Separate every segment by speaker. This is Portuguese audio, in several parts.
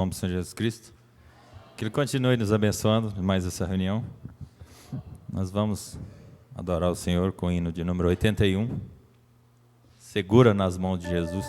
Speaker 1: nome do Senhor Jesus Cristo. Que Ele continue nos abençoando em mais essa reunião. Nós vamos adorar o Senhor com o hino de número 81. Segura nas mãos de Jesus.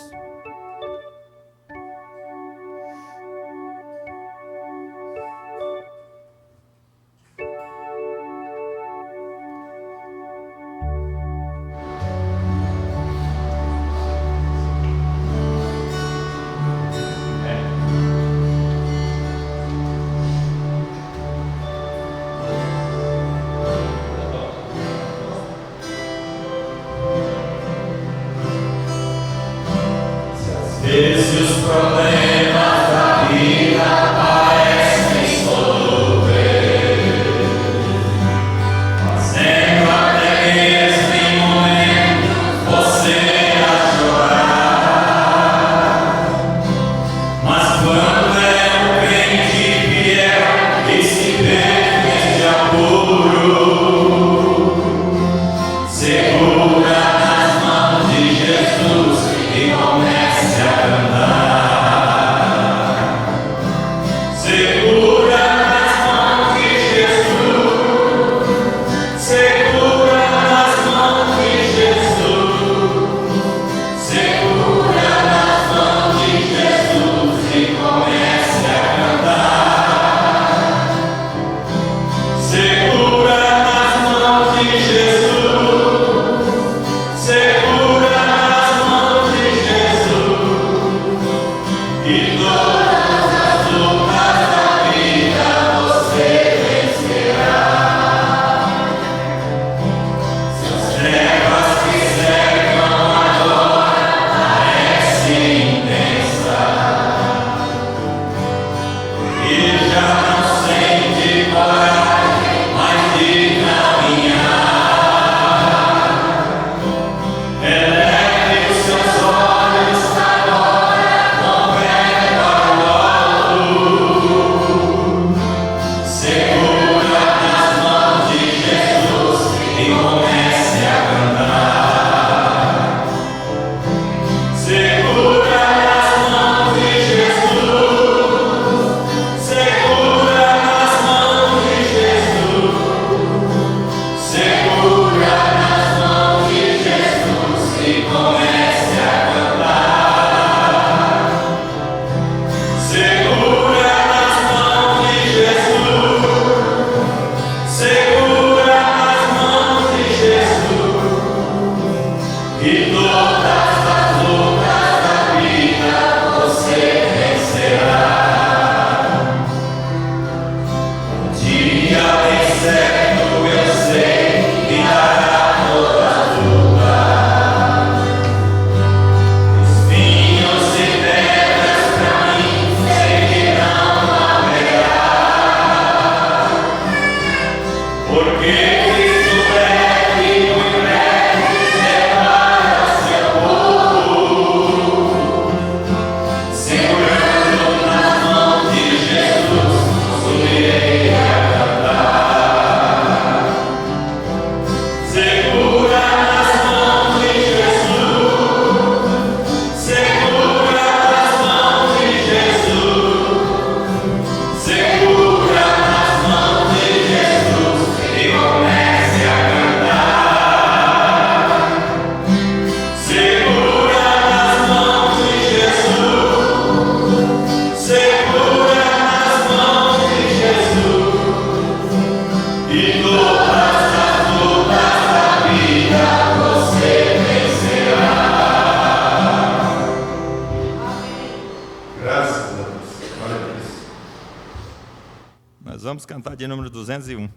Speaker 1: Vamos cantar de número 201.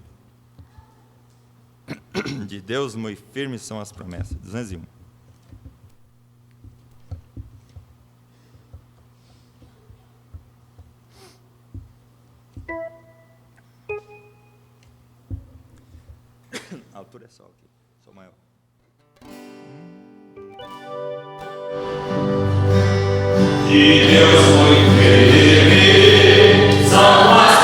Speaker 1: De Deus muito firmes são as promessas. 201. A altura é só aqui. Sou maior.
Speaker 2: De Deus muito firmes são as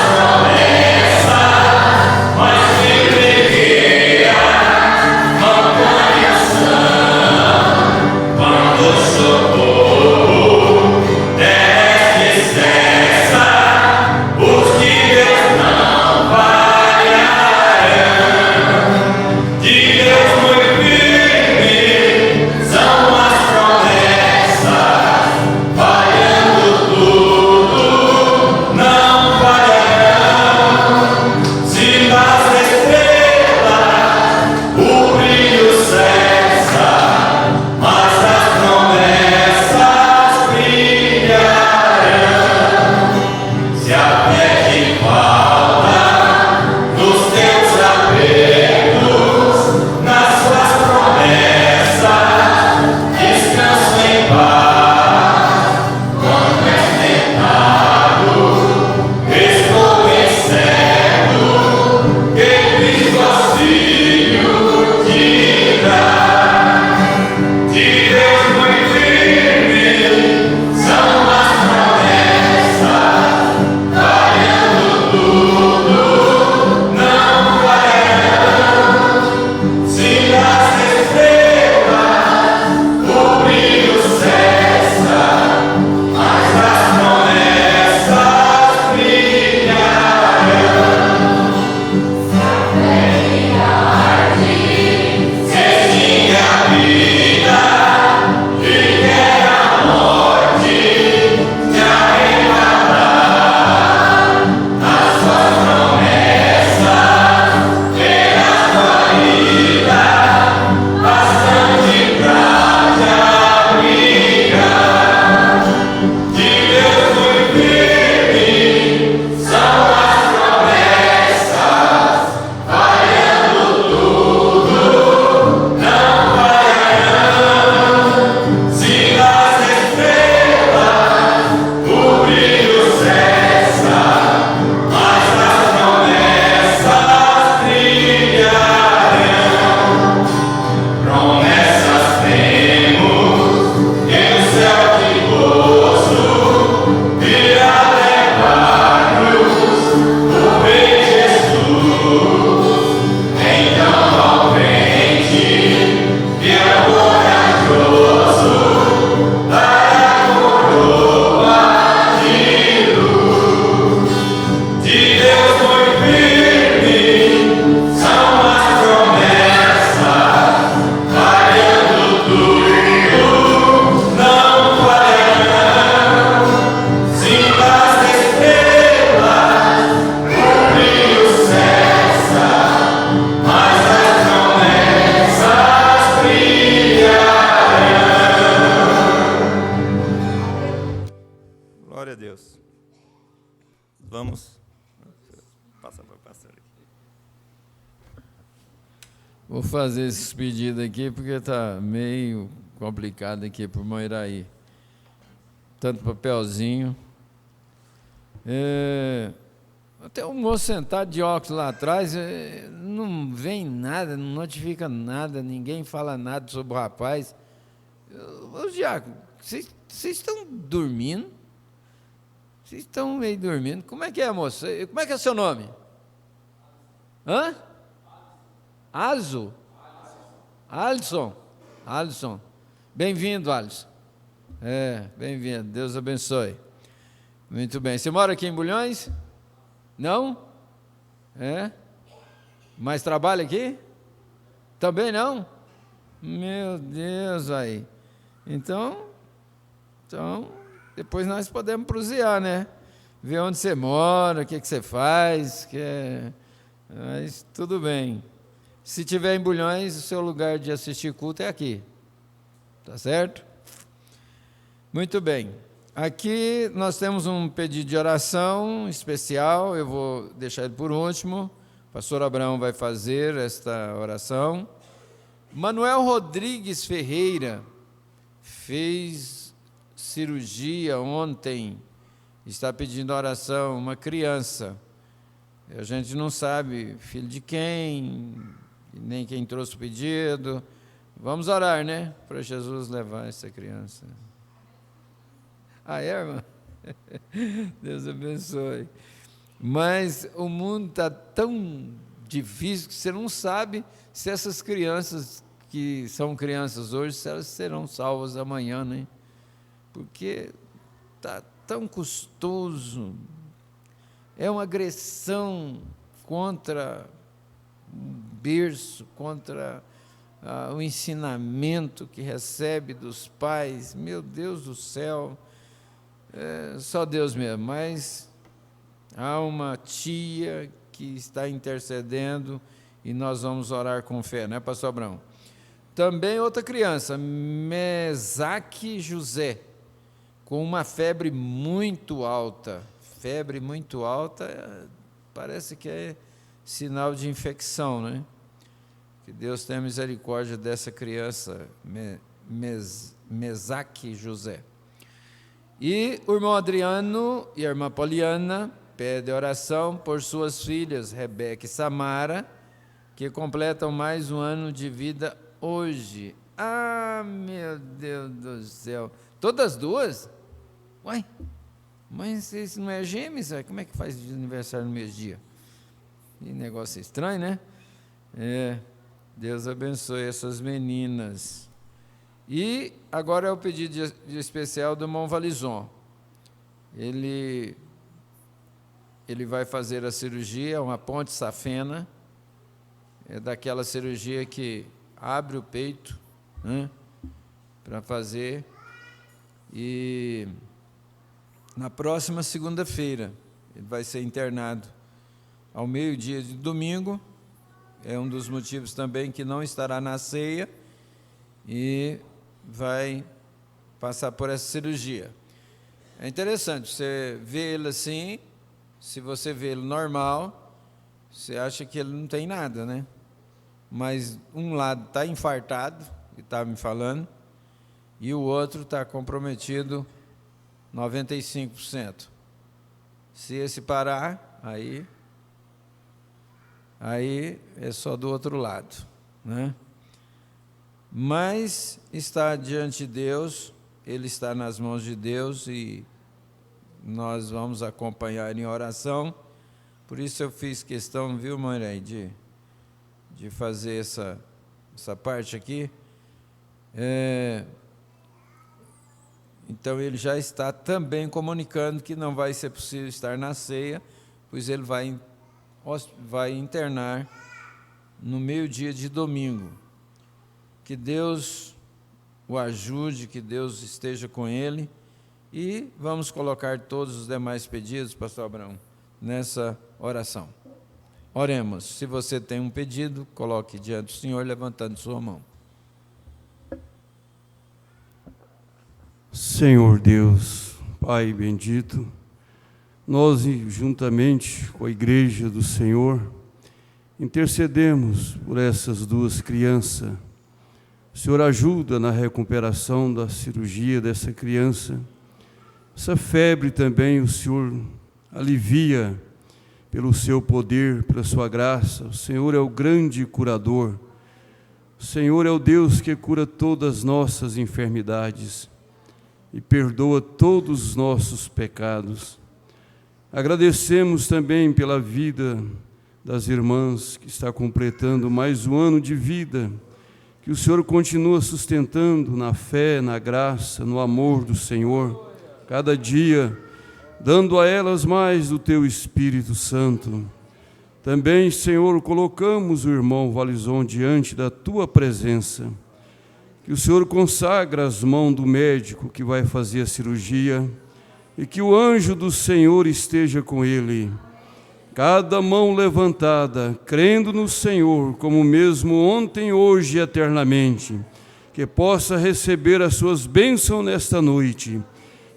Speaker 2: socorro desce, cessa.
Speaker 1: vamos... Passa para o pastor aqui.
Speaker 3: Vou fazer esse pedido aqui porque está meio complicado aqui para o Moiraí. Tanto papelzinho. Tem um moço sentado de óculos lá atrás, não vem nada, não notifica nada, ninguém fala nada sobre o rapaz. Ô Diácono, vocês estão dormindo? Vocês estão meio dormindo. Como é que é, moço? Como é que é o seu nome? Hã? Alisson? Alisson. Bem-vindo, Alisson. Bem-vindo. Deus abençoe. Muito bem. Você mora aqui em Bulhões? Não? Mas trabalha aqui? Também não? Meu Deus, aí. Então, depois nós podemos prosear, né? Ver onde você mora, o que você faz, mas tudo bem. Se tiver em Bulhões, o seu lugar de assistir culto é aqui. Tá certo? Muito bem. Aqui nós temos um pedido de oração especial, eu vou deixar ele por último. O pastor Abraão vai fazer esta oração. Manuel Rodrigues Ferreira fez cirurgia ontem, está pedindo oração, uma criança. A gente não sabe filho de quem, nem quem trouxe o pedido. Vamos orar, né? Para Jesus levar essa criança. Irmã? Deus abençoe. Mas o mundo está tão difícil que você não sabe se essas crianças que são crianças hoje, se elas serão salvas amanhã, né? Porque está tão custoso. É uma agressão contra o berço, contra o ensinamento que recebe dos pais. Meu Deus do céu, só Deus mesmo, mas há uma tia que está intercedendo e nós vamos orar com fé, né, pastor Abraão? Também outra criança, Mesaque José, com uma febre muito alta. Febre muito alta, parece que é sinal de infecção, né? Que Deus tenha misericórdia dessa criança, Mesaque José. E o irmão Adriano e a irmã Poliana pedem oração por suas filhas, Rebeca e Samara, que completam mais um ano de vida hoje. Ah, meu Deus do céu. Todas duas? Uai, mas isso não é gêmeos? Como é que faz de aniversário no mesmo dia? Que negócio estranho, né? Deus abençoe essas meninas. E agora é o pedido de especial do irmão Valizon. Ele vai fazer a cirurgia, uma ponte safena, é daquela cirurgia que abre o peito, né, para fazer, e na próxima segunda-feira ele vai ser internado ao meio-dia de domingo. É um dos motivos também que não estará na ceia e vai passar por essa cirurgia. É interessante, você vê ele assim, se você vê ele normal, você acha que ele não tem nada, né? Mas um lado está infartado, que estava me falando, e o outro está comprometido 95%. Se esse parar, aí é só do outro lado, né? Mas está diante de Deus, ele está nas mãos de Deus e nós vamos acompanhar em oração. Por isso eu fiz questão, viu, Moirei, de fazer essa parte aqui. Então ele já está também comunicando que não vai ser possível estar na ceia, pois ele vai internar no meio-dia de domingo. Que Deus o ajude, que Deus esteja com ele, e vamos colocar todos os demais pedidos, pastor Abraão, nessa oração. Oremos. Se você tem um pedido, coloque diante do Senhor, levantando sua mão. Senhor Deus, Pai bendito,
Speaker 4: nós, juntamente com a Igreja do Senhor, intercedemos por essas duas crianças. O Senhor ajuda na recuperação da cirurgia dessa criança. Essa febre também o Senhor alivia pelo seu poder, pela sua graça. O Senhor é o grande curador. O Senhor é o Deus que cura todas as nossas enfermidades e perdoa todos os nossos pecados. Agradecemos também pela vida das irmãs que está completando mais um ano de vida, que o Senhor continua sustentando na fé, na graça, no amor do Senhor, cada dia, dando a elas mais do Teu Espírito Santo. Também, Senhor, colocamos o irmão Valizon diante da Tua presença, que o Senhor consagra as mãos do médico que vai fazer a cirurgia e que o anjo do Senhor esteja com ele. Cada mão levantada, crendo no Senhor, como mesmo ontem, hoje e eternamente, que possa receber as suas bênçãos nesta noite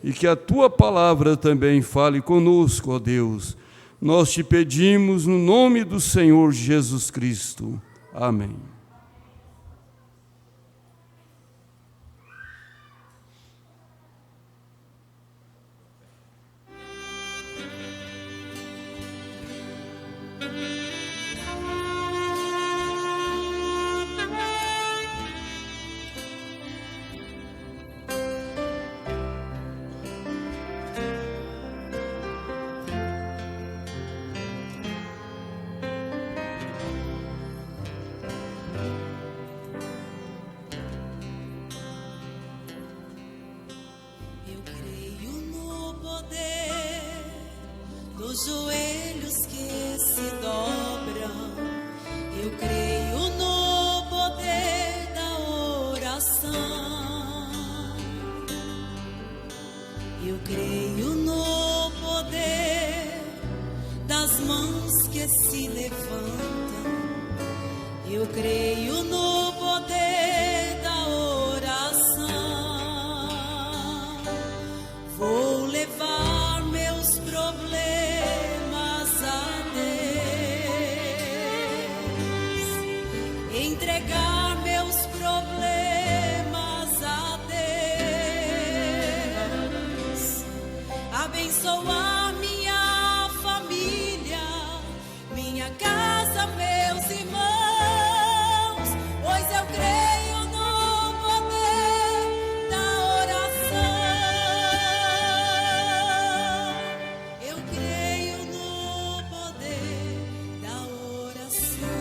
Speaker 4: e que a Tua palavra também fale conosco, ó Deus. Nós te pedimos no nome do Senhor Jesus Cristo. Amém.
Speaker 5: Os joelhos que se dobram, eu creio no poder da oração, eu creio no poder das mãos que se levantam, eu creio no poder da oração, vou levar meus problemas, entregar meus problemas a Deus, abençoar minha família, minha casa, meus irmãos, pois eu creio no poder da oração, eu creio no poder da oração.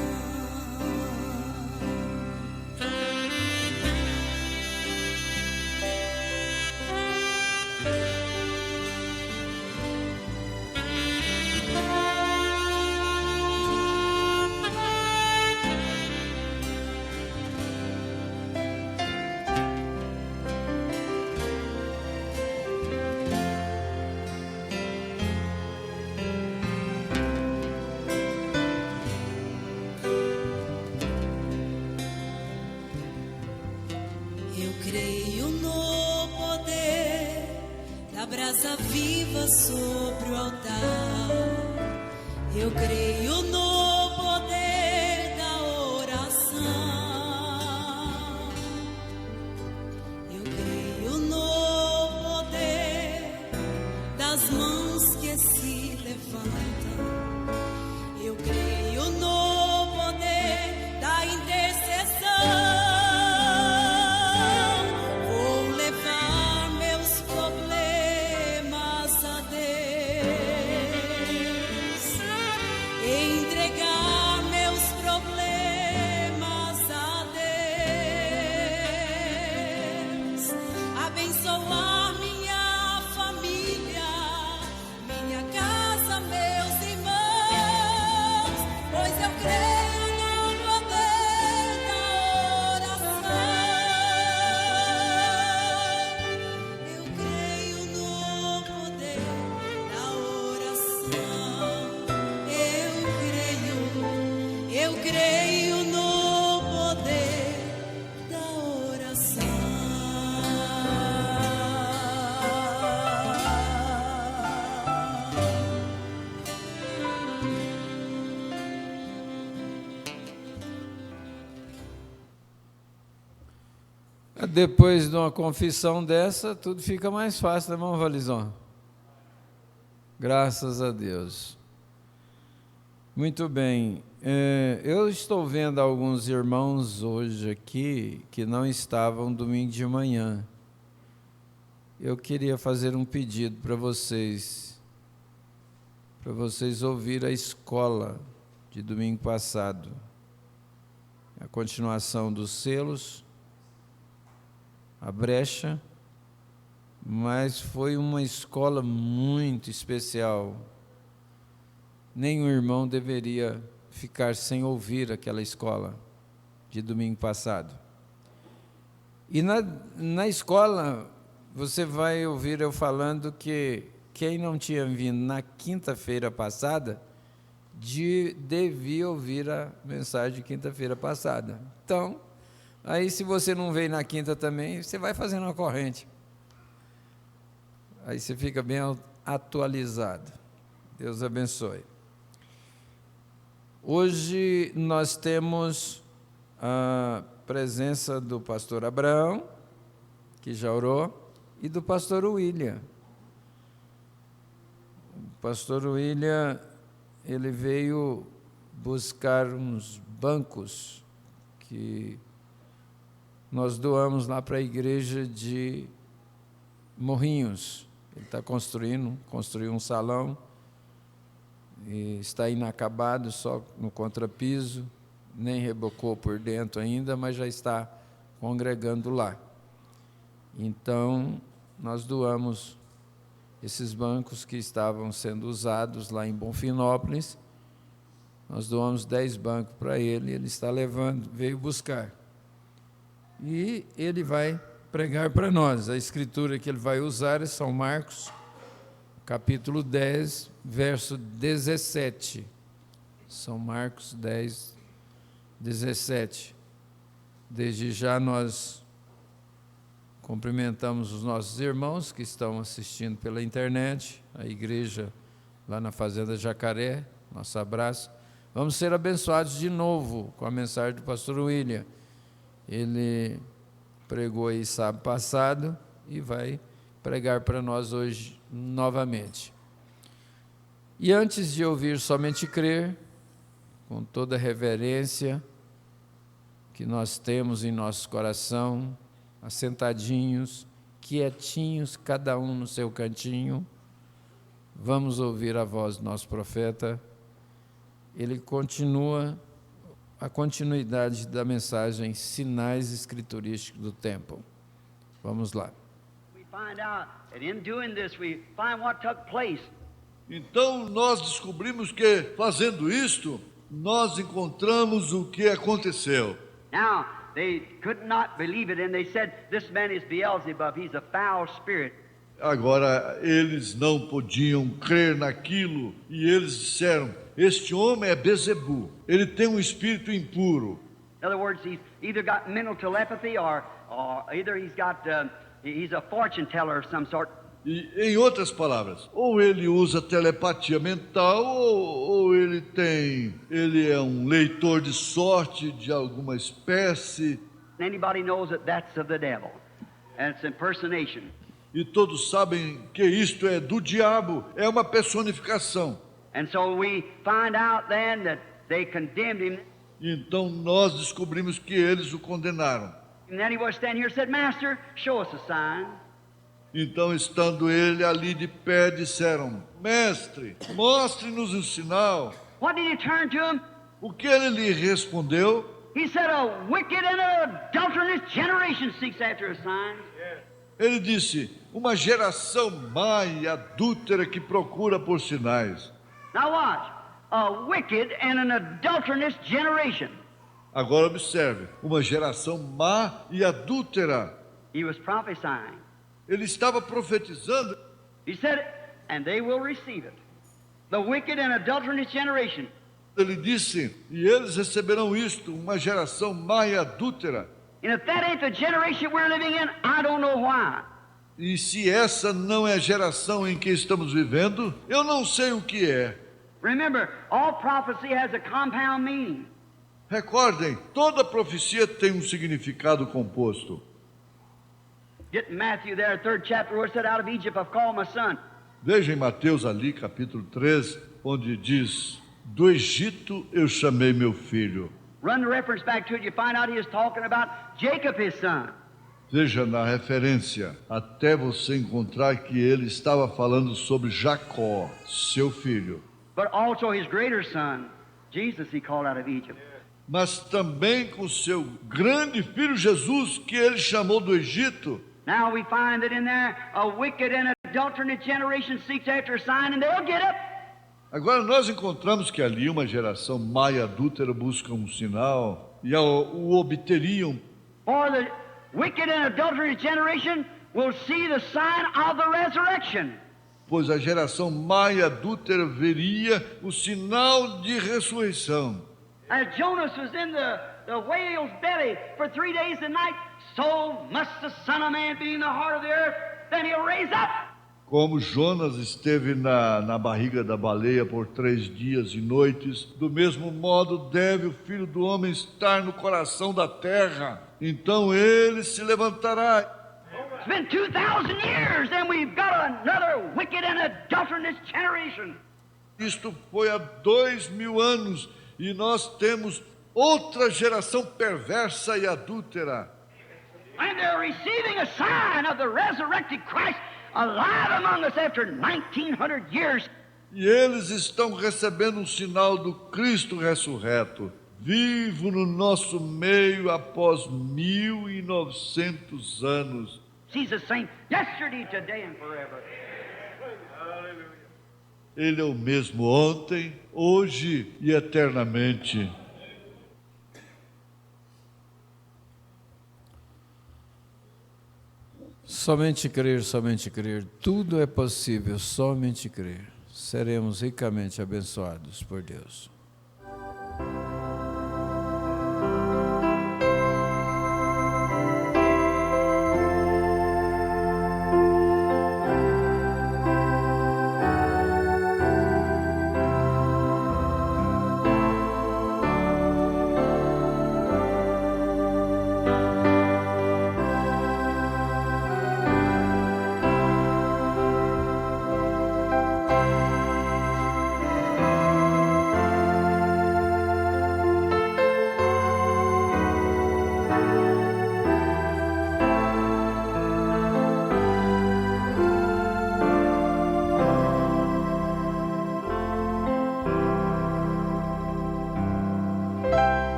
Speaker 5: Creio no poder da brasa viva sobre o altar. Eu creio no poder da oração. Eu creio no poder das mãos que se levantam. Eu creio no poder da intercessão.
Speaker 3: Depois de uma confissão dessa, tudo fica mais fácil, né, irmão Valizon? Graças a Deus. Muito bem. Eu estou vendo alguns irmãos hoje aqui que não estavam domingo de manhã. Eu queria fazer um pedido para vocês ouvir a escola de domingo passado. A continuação dos selos, a brecha, mas foi uma escola muito especial. Nenhum irmão deveria ficar sem ouvir aquela escola de domingo passado. E na escola, você vai ouvir eu falando que quem não tinha vindo na quinta-feira passada, devia ouvir a mensagem de quinta-feira passada. Então, aí se você não veio na quinta também, você vai fazendo uma corrente. Aí você fica bem atualizado. Deus abençoe. Hoje nós temos a presença do pastor Abraão, que já orou, e do pastor William. O pastor William, ele veio buscar uns bancos que nós doamos lá para a igreja de Morrinhos. Ele está construiu um salão, e está inacabado, só no contrapiso, nem rebocou por dentro ainda, mas já está congregando lá. Então, nós doamos esses bancos que estavam sendo usados lá em Bonfinópolis, nós doamos 10 bancos para ele está levando, veio buscar. E ele vai pregar para nós. A escritura que ele vai usar é São Marcos, capítulo 10, verso 17. São Marcos 10, 17. Desde já nós cumprimentamos os nossos irmãos que estão assistindo pela internet, a igreja lá na Fazenda Jacaré, nosso abraço. Vamos ser abençoados de novo com a mensagem do pastor William. Ele pregou aí sábado passado e vai pregar para nós hoje novamente. E antes de ouvir somente crer, com toda a reverência que nós temos em nosso coração, assentadinhos, quietinhos, cada um no seu cantinho, vamos ouvir a voz do nosso profeta. Ele continua a continuidade da mensagem Sinais Escriturísticos do Tempo. Vamos lá.
Speaker 6: Então nós descobrimos que, fazendo isto, nós encontramos o que aconteceu.
Speaker 7: Now, they could not believe it, and they said, "This man is Beelzebub, he's a foul spirit."
Speaker 6: Agora, eles não podiam crer naquilo, e eles disseram, este homem é Bezebu, ele tem um espírito impuro.
Speaker 7: In other words, he's either got mental telepathy, or either he's a fortune teller of some sort.
Speaker 6: E, em outras palavras, ou ele usa telepatia mental, ou ele é um leitor de sorte de alguma espécie.
Speaker 7: Anybody knows that that's of the devil, and it's impersonation.
Speaker 6: E todos sabem que isto é do diabo, é uma personificação.
Speaker 7: And so we find out then that they condemned him.
Speaker 6: Então nós descobrimos que eles o condenaram.
Speaker 7: And then he was standing here and said, "Master, show us a sign."
Speaker 6: Então, estando ele ali de pé, disseram, mestre, mostre-nos um sinal.
Speaker 7: What did he turn to him?
Speaker 6: O que ele lhe respondeu?
Speaker 7: He said, "A wicked and adulterous generation seeks after a sign."
Speaker 6: Ele disse, uma geração má e adúltera que procura por sinais.
Speaker 7: Now watch. A wicked and an adulterous generation.
Speaker 6: Agora observe, uma geração má e adúltera.
Speaker 7: He was prophesying.
Speaker 6: Ele estava profetizando.
Speaker 7: He said, "And they will receive it. The wicked and adulterous generation."
Speaker 6: Ele disse, e eles receberão isto, uma geração má e adúltera.
Speaker 7: And if that ain't the generation we're living in, I don't know why.
Speaker 6: E se essa não é a geração em que estamos vivendo, eu não sei o que é.
Speaker 7: Remember, all prophecy has a compound meaning.
Speaker 6: Recordem, toda profecia tem um significado composto.
Speaker 7: Get in Matthew there, 3rd chapter, where it said, out of Egypt I've called my son.
Speaker 6: Veja em Mateus ali, capítulo 3, onde diz: do Egito eu chamei meu filho.
Speaker 7: Run the reference back to it, you find out he is talking about Jacob, his son.
Speaker 6: Veja na referência, até você encontrar que ele estava falando sobre Jacó, seu filho.
Speaker 7: But also his greater son, Jesus, he called out of Egypt.
Speaker 6: Mas também com seu grande filho Jesus, que ele chamou do Egito.
Speaker 7: Now we find that in there, a wicked and adulterate generation seeks after a sign, and they'll get it.
Speaker 6: Agora nós encontramos que ali uma geração má e adúltera busca um sinal e o obteriam.
Speaker 7: For the wicked and adulterate generation will see the sign of the resurrection.
Speaker 6: Pois a geração má e adúltera veria o sinal de ressurreição.
Speaker 7: As Jonas was in the whale's belly for 3 days and nights, so must the Son of Man be in the heart of the earth, then he'll raise up.
Speaker 6: Como Jonas esteve na barriga da baleia por 3 dias e noites, do mesmo modo deve o Filho do Homem estar no coração da terra. Então ele se levantará.
Speaker 7: It's been 2,000 years, and we've got another wicked and adulterous generation.
Speaker 6: Isto foi há 2.000 anos e nós temos outra geração perversa e adúltera.
Speaker 7: And they're receiving a sign of the resurrected Christ alive among us after 1,900 years.
Speaker 6: E eles estão recebendo um sinal do Cristo ressurreto, vivo no nosso meio após 1.900 anos.
Speaker 7: He's the same yesterday, today, and forever.
Speaker 6: Ele é o mesmo ontem, hoje e eternamente.
Speaker 3: Somente crer, tudo é possível, somente crer. Seremos ricamente abençoados por Deus.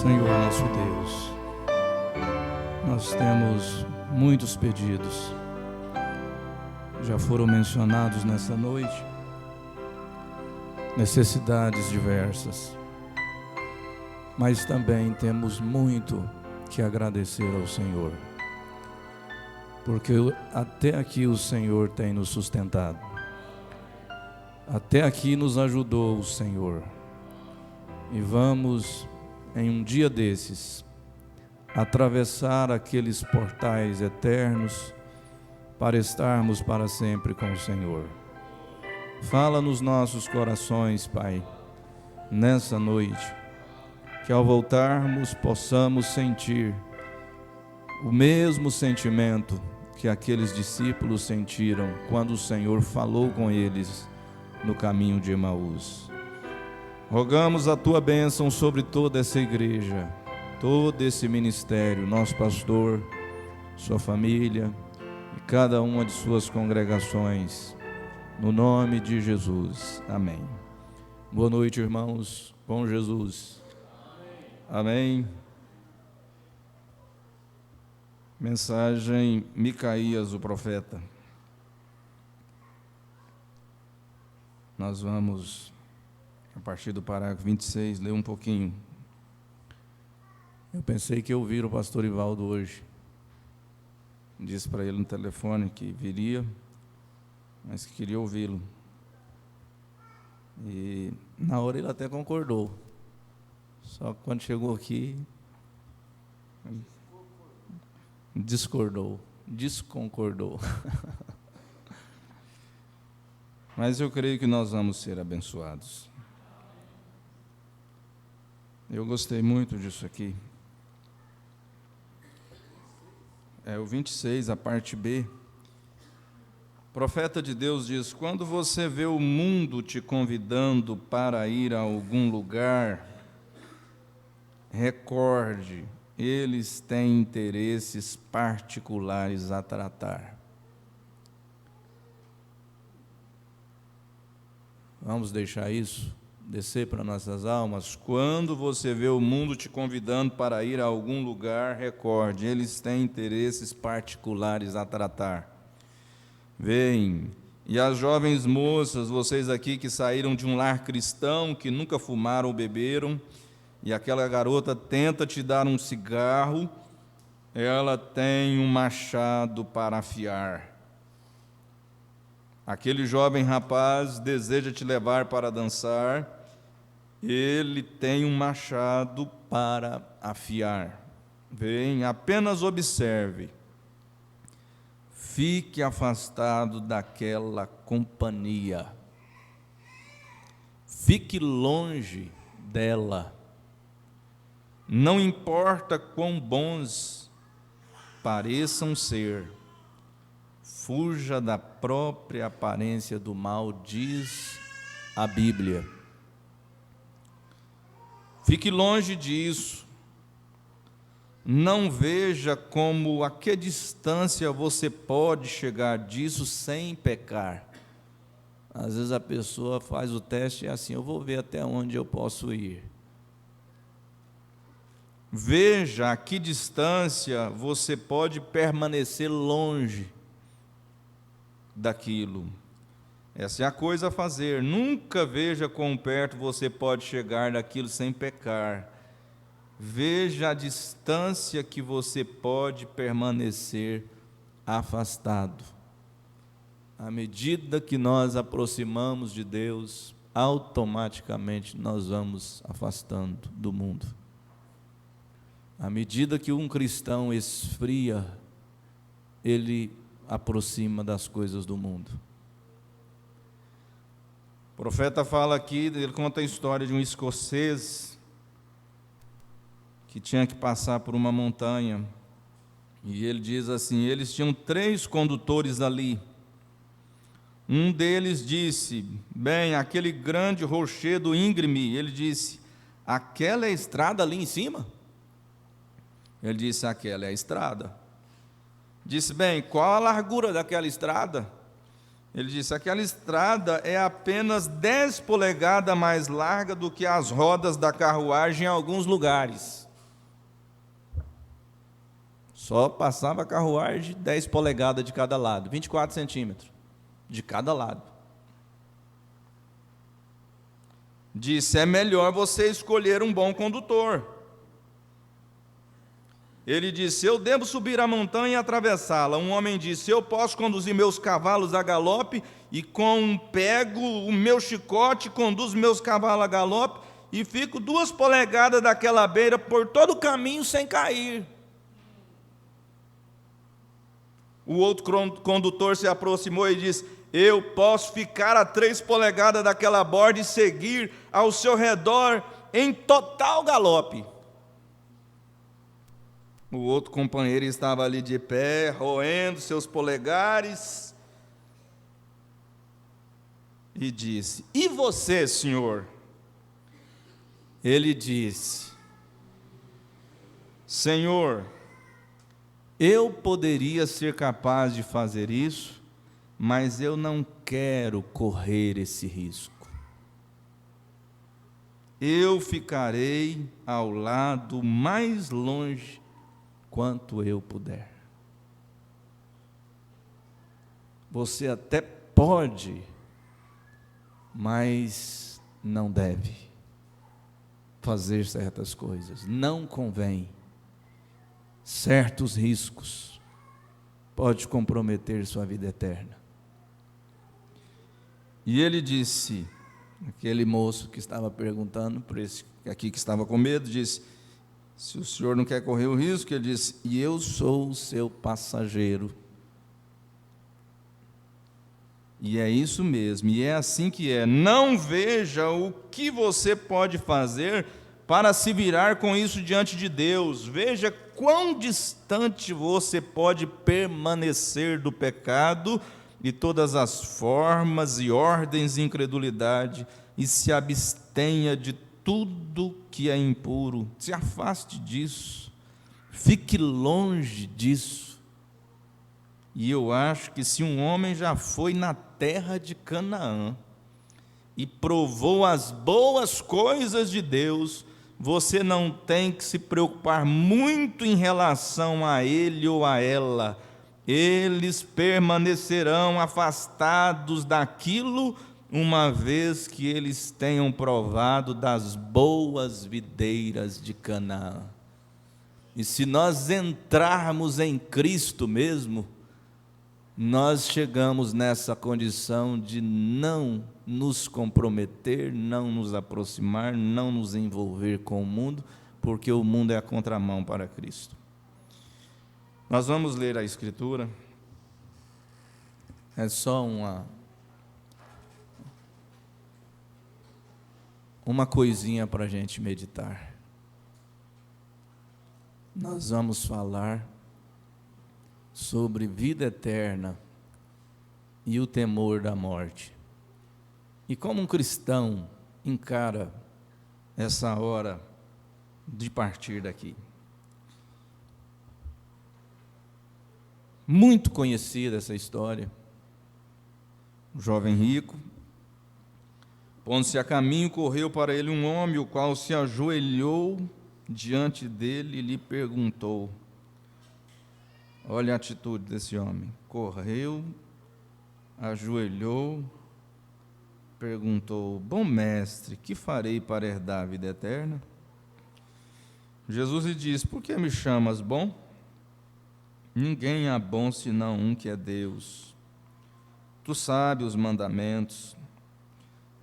Speaker 4: Senhor nosso Deus, nós temos muitos pedidos, já foram mencionados nessa noite, necessidades diversas, mas também temos muito que agradecer ao Senhor, porque até aqui o Senhor tem nos sustentado, até aqui nos ajudou o Senhor, e vamos em um dia desses atravessar aqueles portais eternos para estarmos para sempre com o Senhor. Fala nos nossos corações, Pai, nessa noite, que ao voltarmos possamos sentir o mesmo sentimento que aqueles discípulos sentiram quando o Senhor falou com eles no caminho de Emaús. Rogamos a Tua bênção sobre toda essa igreja, todo esse ministério, nosso pastor, sua família e cada uma de suas congregações, no nome de Jesus. Amém. Boa noite, irmãos, com Jesus. Amém. Mensagem Micaías, o profeta. Nós vamos, a partir do parágrafo 26, ler um pouquinho. Eu pensei que eu ouvir o pastor Ivaldo hoje. Disse para ele no telefone que viria, mas que queria ouvi-lo. E na hora ele até concordou. Só que quando chegou aqui,
Speaker 8: desconcordou. Mas eu creio que nós vamos ser abençoados. Eu gostei muito disso aqui. É o 26, a parte B. O profeta de Deus diz: quando você vê o mundo te convidando para ir a algum lugar, recorde, eles têm interesses particulares a tratar. Vamos deixar isso descer para nossas almas? Quando você vê o mundo te convidando para ir a algum lugar, recorde, eles têm interesses particulares a tratar. Vem, e as jovens moças, vocês aqui que saíram de um lar cristão, que nunca fumaram ou beberam, e aquela garota tenta te dar um cigarro, ela tem um machado para afiar. Aquele jovem rapaz deseja te levar para dançar, ele tem um machado para afiar. Vem, apenas observe. Fique afastado daquela companhia. Fique longe dela. Não importa quão bons pareçam ser, fuja da própria aparência do mal, diz a Bíblia. Fique longe disso. Não veja como a que distância você pode chegar disso sem pecar. Às vezes a pessoa faz o teste e é assim: eu vou ver até onde eu posso ir. Veja a que distância você pode permanecer longe daquilo. Essa é a coisa a fazer. Nunca veja quão perto você pode chegar daquilo sem pecar. Veja a distância que você pode permanecer afastado. À medida que nós aproximamos de Deus, automaticamente nós vamos afastando do mundo. À medida que um cristão esfria, ele aproxima das coisas do mundo. O profeta fala aqui, ele conta a história de um escocês que tinha que passar por uma montanha, e ele diz assim: eles tinham 3 condutores ali. Um deles disse: bem, aquele grande rochedo íngreme, ele disse: aquela é a estrada ali em cima? Ele disse: aquela é a estrada. Disse: bem, qual a largura daquela estrada? Ele disse: aquela estrada é apenas 10 polegadas mais larga do que as rodas da carruagem em alguns lugares. Só passava a carruagem 10 polegadas de cada lado, 24 centímetros de cada lado. Disse: é melhor você escolher um bom condutor. Ele disse: eu devo subir a montanha e atravessá-la. Um homem disse: eu posso conduzir meus cavalos a galope, e pego o meu chicote, conduzo meus cavalos a galope, e fico 2 polegadas daquela beira por todo o caminho sem cair. O outro condutor se aproximou e disse: eu posso ficar a 3 polegadas daquela borda e seguir ao seu redor em total galope. O outro companheiro estava ali de pé, roendo seus polegares, e disse: e você, senhor? Ele disse: Senhor, eu poderia ser capaz de fazer isso, mas eu não quero correr esse risco. Eu ficarei ao lado mais longe quanto eu puder. Você até pode, mas não deve fazer certas coisas. Não convém. Certos riscos pode comprometer sua vida eterna. E ele disse, aquele moço que estava perguntando, por esse aqui que estava com medo, disse: Se o senhor não quer correr o risco, ele disse: e eu sou o seu passageiro. E é isso mesmo, e é assim que é. Não veja o que você pode fazer para se virar com isso diante de Deus. Veja quão distante você pode permanecer do pecado e todas as formas e ordens de incredulidade, e se abstenha de tudo que é impuro. Se afaste disso, fique longe disso. E eu acho que se um homem já foi na terra de Canaã e provou as boas coisas de Deus, você não tem que se preocupar muito em relação a ele ou a ela. Eles permanecerão afastados daquilo, uma vez que eles tenham provado das boas videiras de Canaã. E se nós entrarmos em Cristo mesmo, nós chegamos nessa condição de não nos comprometer, não nos aproximar, não nos envolver com o mundo, porque o mundo é a contramão para Cristo. Nós vamos ler a Escritura. É só uma coisinha para a gente meditar. Nós vamos falar sobre vida eterna e o temor da morte. E como um cristão encara essa hora de partir daqui? Muito conhecida essa história. Um jovem rico, pondo-se a caminho, correu para ele um homem, o qual se ajoelhou diante dele e lhe perguntou. Olha a atitude desse homem. Correu, ajoelhou, perguntou: bom mestre, que farei para herdar a vida eterna? Jesus lhe disse: por que me chamas bom? Ninguém há bom senão um que é Deus. Tu sabes os mandamentos: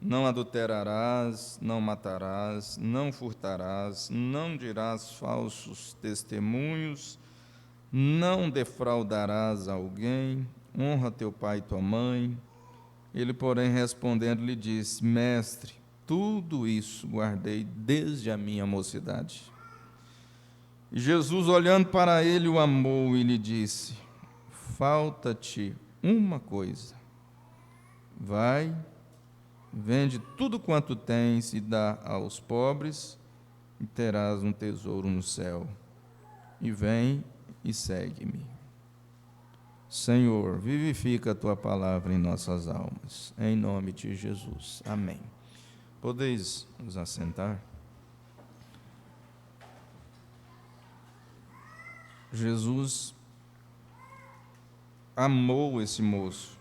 Speaker 8: não adulterarás, não matarás, não furtarás, não dirás falsos testemunhos, não defraudarás alguém, honra teu pai e tua mãe. Ele, porém, respondendo, lhe disse: mestre, tudo isso guardei desde a minha mocidade. E Jesus, olhando para ele, o amou e lhe disse: falta-te uma coisa. Vai, vende tudo quanto tens e dá aos pobres, e terás um tesouro no céu. E vem e segue-me. Senhor, vivifica a tua palavra em nossas almas, em nome de Jesus. Amém. Podeis nos assentar? Jesus amou esse moço.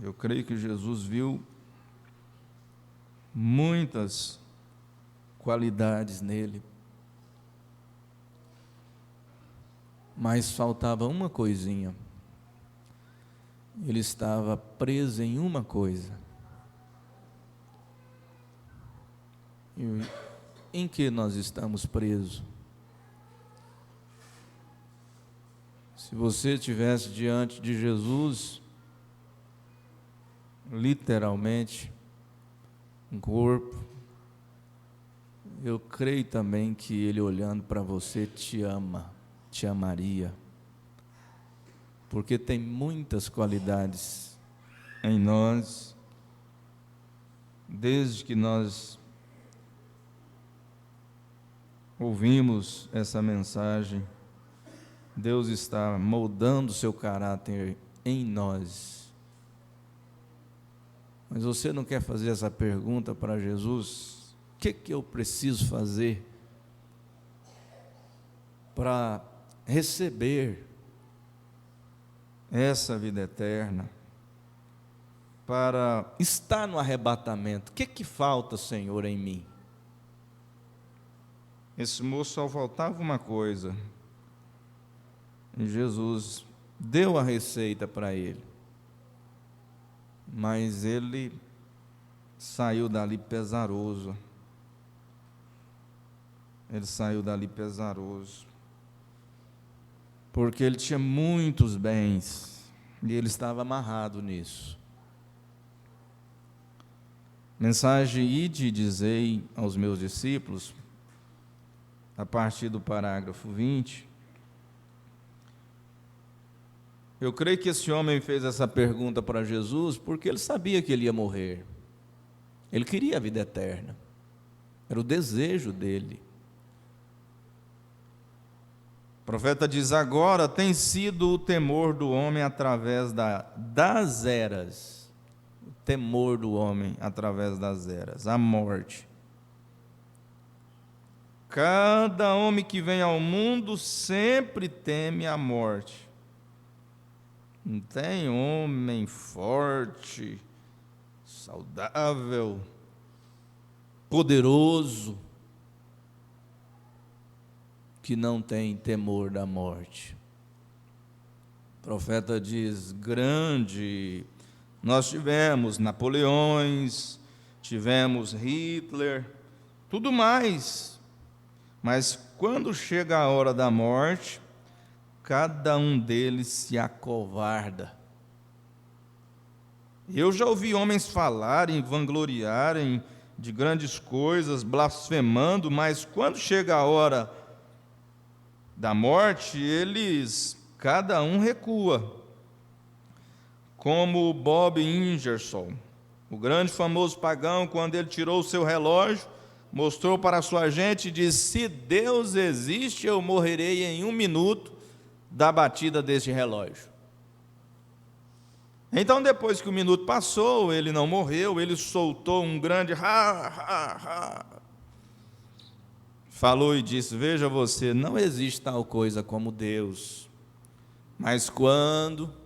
Speaker 8: Eu creio que Jesus viu muitas qualidades nele, mas faltava uma coisinha. Ele estava preso em uma coisa. E em que nós estamos presos? Se você estivesse diante de Jesus, literalmente, um corpo, eu creio também que Ele, olhando para você, te ama, te amaria, porque tem muitas qualidades em nós, desde que nós ouvimos essa mensagem, Deus está moldando o seu caráter em nós. Mas você não quer fazer essa pergunta para Jesus? O que eu preciso fazer para receber essa vida eterna, para estar no arrebatamento? O que falta, Senhor, em mim? Esse moço só faltava uma coisa, e Jesus deu a receita para ele, mas ele saiu dali pesaroso. Ele saiu dali pesaroso. Porque ele tinha muitos bens e ele estava amarrado nisso. Mensagem: ide e dizei aos meus discípulos, a partir do parágrafo 20. Eu creio que esse homem fez essa pergunta para Jesus porque ele sabia que ele ia morrer. Ele queria a vida eterna. Era o desejo dele. O profeta diz: agora tem sido o temor do homem através das eras. O temor do homem através das eras, a morte. Cada homem que vem ao mundo sempre teme a morte. Não tem homem forte, saudável, poderoso, que não tem temor da morte. O profeta diz: grande, nós tivemos Napoleões, tivemos Hitler, tudo mais, mas quando chega a hora da morte, cada um deles se acovarda. Eu já ouvi homens falarem, vangloriarem de grandes coisas, blasfemando, mas quando chega a hora da morte, cada um recua. Como Bob Ingersoll, o grande famoso pagão, quando ele tirou o seu relógio, mostrou para a sua gente e disse: se Deus existe, eu morrerei em 1 minuto da batida deste relógio. Então, depois que o minuto passou, ele não morreu, ele soltou um grande ha. Falou e disse: veja você, não existe tal coisa como Deus. Mas quando...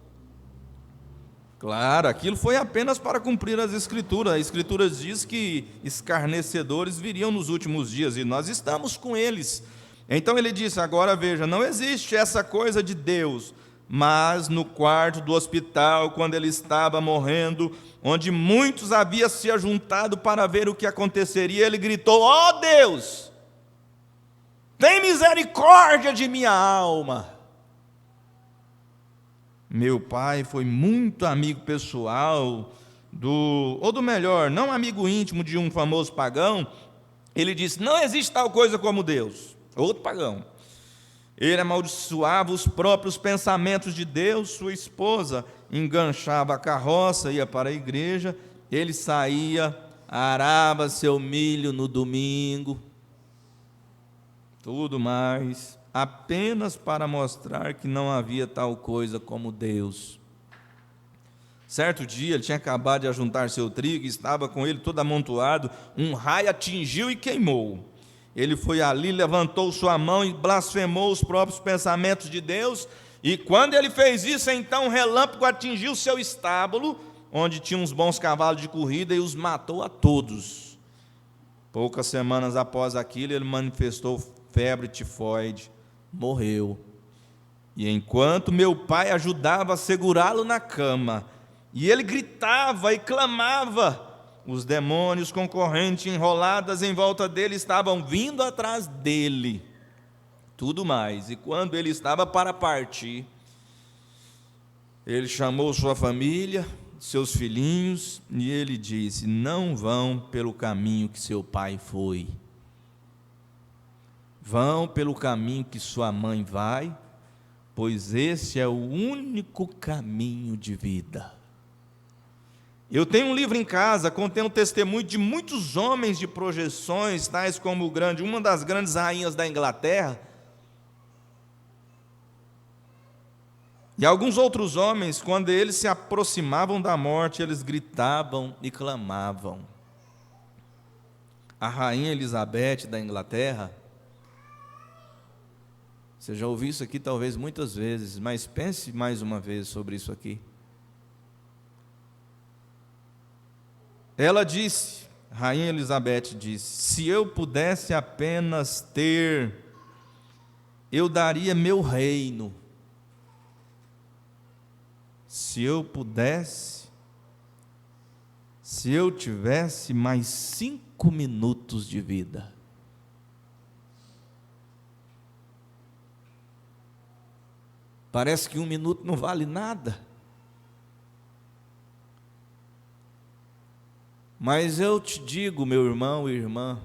Speaker 8: Claro, aquilo foi apenas para cumprir as Escrituras. As Escrituras diz que escarnecedores viriam nos últimos dias, e nós estamos com eles. Então ele disse: agora veja, não existe essa coisa de Deus. Mas no quarto do hospital, quando ele estava morrendo, onde muitos haviam se ajuntado para ver o que aconteceria, ele gritou: ó Deus, tem misericórdia de minha alma. Meu pai foi muito amigo pessoal não amigo íntimo de um famoso pagão. Ele disse: não existe tal coisa como Deus. Outro pagão. Ele amaldiçoava os próprios pensamentos de Deus. Sua esposa enganchava a carroça, ia para a igreja, ele saía, arava seu milho no domingo, tudo mais, apenas para mostrar que não havia tal coisa como Deus. Certo dia, ele tinha acabado de ajuntar seu trigo, estava com ele todo amontoado, um raio atingiu e queimou. Ele foi ali, levantou sua mão e blasfemou os próprios pensamentos de Deus, e quando ele fez isso, então um relâmpago atingiu seu estábulo, onde tinha uns bons cavalos de corrida, e os matou a todos. Poucas semanas após aquilo, ele manifestou febre tifoide, morreu. E enquanto meu pai ajudava a segurá-lo na cama, e ele gritava e clamava, os demônios com corrente enroladas em volta dele estavam vindo atrás dele, tudo mais. E quando ele estava para partir, ele chamou sua família, seus filhinhos, e ele disse: não vão pelo caminho que seu pai foi, vão pelo caminho que sua mãe vai, pois esse é o único caminho de vida. Eu tenho um livro em casa, contém um testemunho de muitos homens de projeções, tais como uma das grandes rainhas da Inglaterra, e alguns outros homens, quando eles se aproximavam da morte, eles gritavam e clamavam. A rainha Elizabeth da Inglaterra, você já ouviu isso aqui talvez muitas vezes, mas pense mais uma vez sobre isso aqui. Ela disse, Rainha Elizabeth disse: se eu pudesse apenas ter, eu daria meu reino. Se eu pudesse, Se eu tivesse mais 5 minutos de vida, parece que 1 minuto não vale nada. Mas eu te digo, meu irmão e irmã,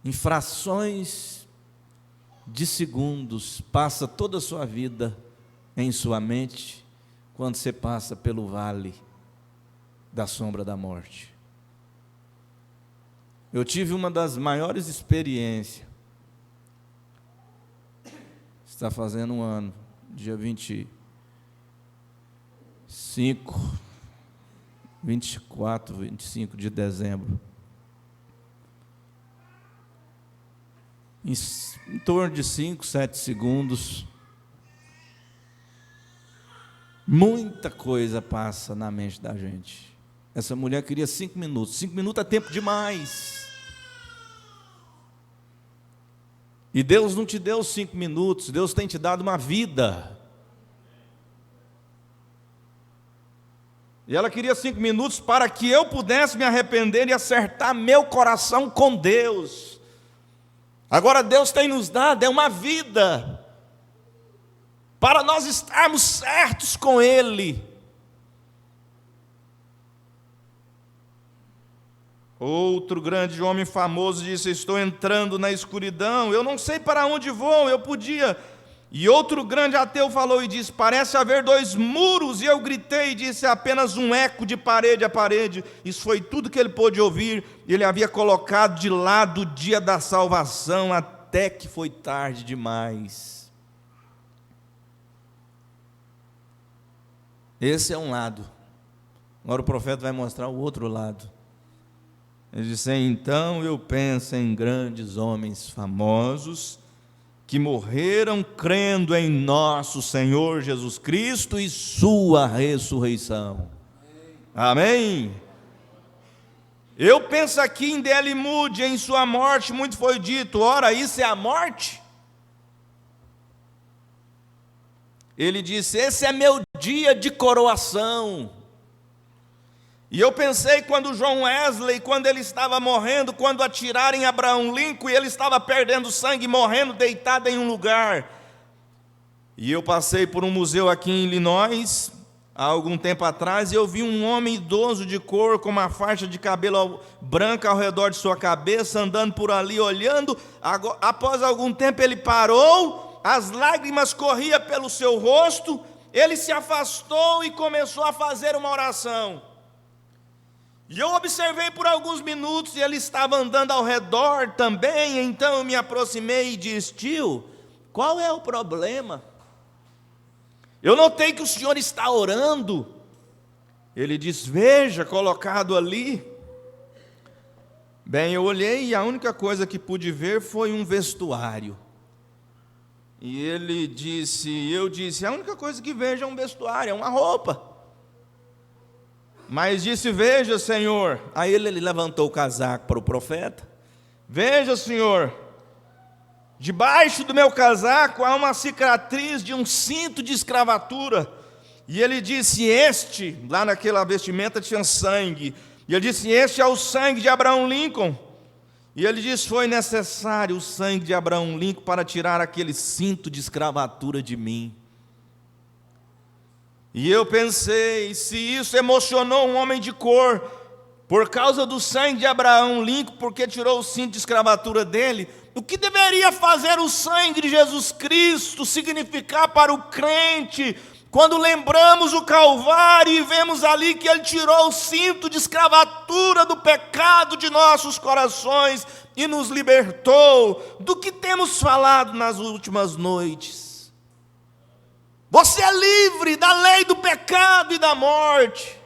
Speaker 8: em frações de segundos passa toda a sua vida em sua mente quando você passa pelo vale da sombra da morte. Eu tive uma das maiores experiências. Está fazendo um ano, dia 24, 25 de dezembro. Em torno de 5, 7 segundos, muita coisa passa na mente da gente. Essa mulher queria 5 minutos. 5 minutos é tempo demais. E Deus não te deu 5 minutos, Deus tem te dado uma vida. E ela queria 5 minutos para que eu pudesse me arrepender e acertar meu coração com Deus. Agora Deus tem nos dado uma vida para nós estarmos certos com Ele. Outro grande homem famoso disse: estou entrando na escuridão, eu não sei para onde vou, eu podia. E outro grande ateu falou e disse: parece haver 2 muros. E eu gritei e disse: apenas um eco de parede a parede. Isso foi tudo que ele pôde ouvir. Ele havia colocado de lado o dia da salvação, até que foi tarde demais. Esse é um lado. Agora o profeta vai mostrar o outro lado. Ele disse: então eu penso em grandes homens famosos que morreram crendo em nosso Senhor Jesus Cristo e sua ressurreição. Amém? Eu penso aqui em D.L. Moody, em sua morte, muito foi dito: ora, isso é a morte? Ele disse: esse é meu dia de coroação. E eu pensei quando John Wesley, quando ele estava morrendo, quando atiraram em Abraham Lincoln, e ele estava perdendo sangue, morrendo, deitado em um lugar. E eu passei por um museu aqui em Illinois, há algum tempo atrás, e eu vi um homem idoso de cor, com uma faixa de cabelo branca ao redor de sua cabeça, andando por ali, olhando. Após algum tempo ele parou, as lágrimas corriam pelo seu rosto, ele se afastou e começou a fazer uma oração. E eu observei por alguns minutos, e ele estava andando ao redor também. Então eu me aproximei e disse: tio, qual é o problema? Eu notei que o senhor está orando. Ele disse: veja, colocado ali. Bem, eu olhei e a única coisa que pude ver foi um vestuário. E ele disse, eu disse: a única coisa que vejo é um vestuário, é uma roupa. Mas disse: veja, Senhor. Aí ele levantou o casaco para o profeta. Veja, Senhor, debaixo do meu casaco há uma cicatriz de um cinto de escravatura. E ele disse: lá naquela vestimenta tinha sangue. E ele disse: este é o sangue de Abraham Lincoln. E ele disse: foi necessário o sangue de Abraham Lincoln para tirar aquele cinto de escravatura de mim. E eu pensei, se isso emocionou um homem de cor, por causa do sangue de Abraham Lincoln, porque tirou o cinto de escravatura dele, o que deveria fazer o sangue de Jesus Cristo significar para o crente, quando lembramos o Calvário e vemos ali que Ele tirou o cinto de escravatura do pecado de nossos corações e nos libertou? Do que temos falado nas últimas noites? Você é livre da lei do pecado e da morte.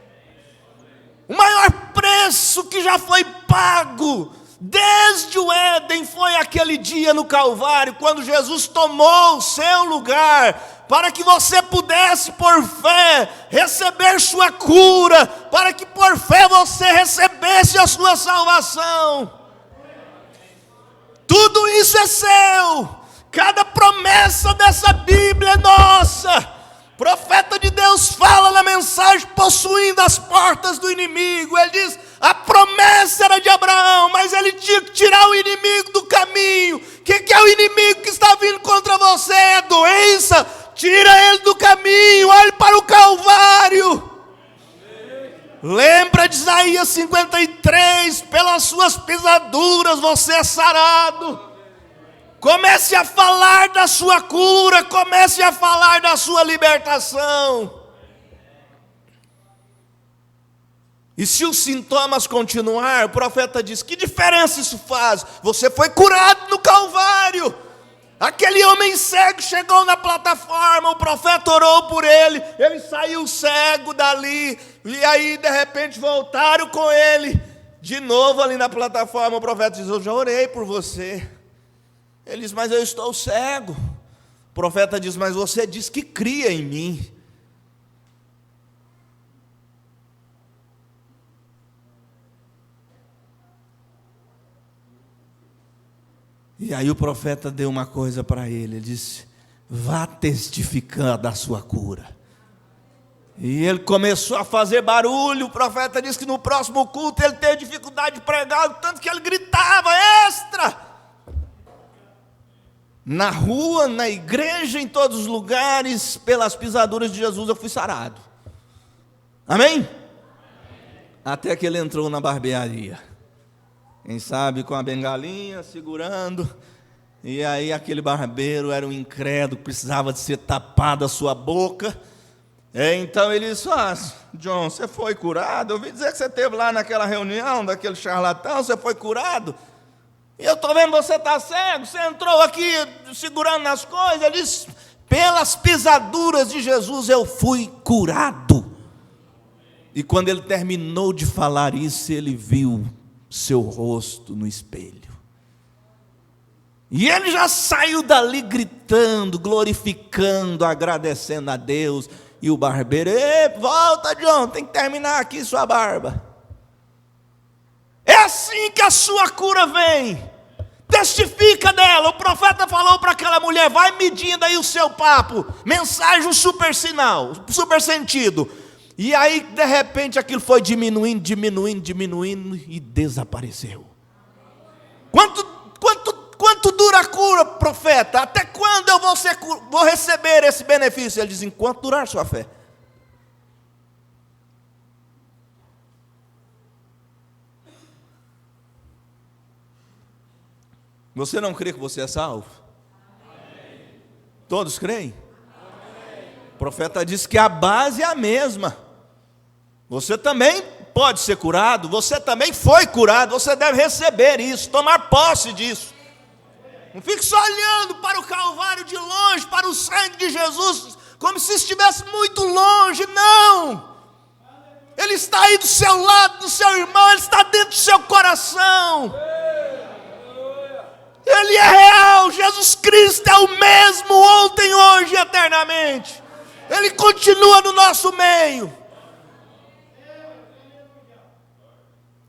Speaker 8: O maior preço que já foi pago desde o Éden foi aquele dia no Calvário, quando Jesus tomou o seu lugar, para que você pudesse por fé receber sua cura, para que por fé você recebesse a sua salvação. Tudo isso é seu. Cada promessa dessa Bíblia é nossa. O profeta de Deus fala na mensagem
Speaker 9: mensagem possuindo as portas do inimigo. Ele diz, a promessa era de Abraão, mas ele tinha que tirar o inimigo do caminho. O que é o inimigo que está vindo contra você? É doença? Tira ele do caminho, olhe para o Calvário. Lembra de Isaías 53, pelas suas pisaduras você é sarado. Comece a falar da sua cura, comece a falar da sua libertação. E se os sintomas continuar, o profeta diz, que diferença isso faz? Você foi curado no Calvário. Aquele homem cego chegou na plataforma, o profeta orou por ele saiu cego dali, e aí de repente voltaram com ele, de novo ali na plataforma, o profeta diz, eu já orei por você. Ele diz, mas eu estou cego. O profeta diz, mas você diz que cria em mim. E aí o profeta deu uma coisa para ele, ele disse, vá testificar da sua cura. E ele começou a fazer barulho, o profeta disse que no próximo culto ele teve dificuldade de pregar, tanto que ele gritava, extra! Na rua, na igreja, em todos os lugares, pelas pisaduras de Jesus eu fui sarado. Amém? Até que ele entrou na barbearia. Quem sabe com a bengalinha, segurando. E aí aquele barbeiro era um incrédulo, precisava de ser tapada a sua boca. Então ele disse, John, você foi curado? Eu ouvi dizer que você esteve lá naquela reunião daquele charlatão, você foi curado? E eu estou vendo você está cego, você entrou aqui segurando nas coisas. Ele disse, pelas pisaduras de Jesus eu fui curado. E quando ele terminou de falar isso, ele viu seu rosto no espelho. E ele já saiu dali gritando, glorificando, agradecendo a Deus. E o barbeiro, volta, John, tem que terminar aqui sua barba. É assim que a sua cura vem. Testifica dela. O profeta falou para aquela mulher, vai medindo aí o seu papo. Mensagem super sinal, super sentido. E aí, de repente, aquilo foi diminuindo e desapareceu. Quanto dura a cura, profeta? Até quando eu vou receber esse benefício? Ele diz, enquanto durar sua fé. Você não crê que você é salvo? Amém. Todos creem? Amém. O profeta diz que a base é a mesma. Você também pode ser curado, você também foi curado, você deve receber isso, tomar posse disso. Não fique só olhando para o Calvário de longe, para o sangue de Jesus, como se estivesse muito longe. Não! Ele está aí do seu lado, do seu irmão, ele está dentro do seu coração. Ele é real, Jesus Cristo é o mesmo ontem, hoje e eternamente. Ele continua no nosso meio.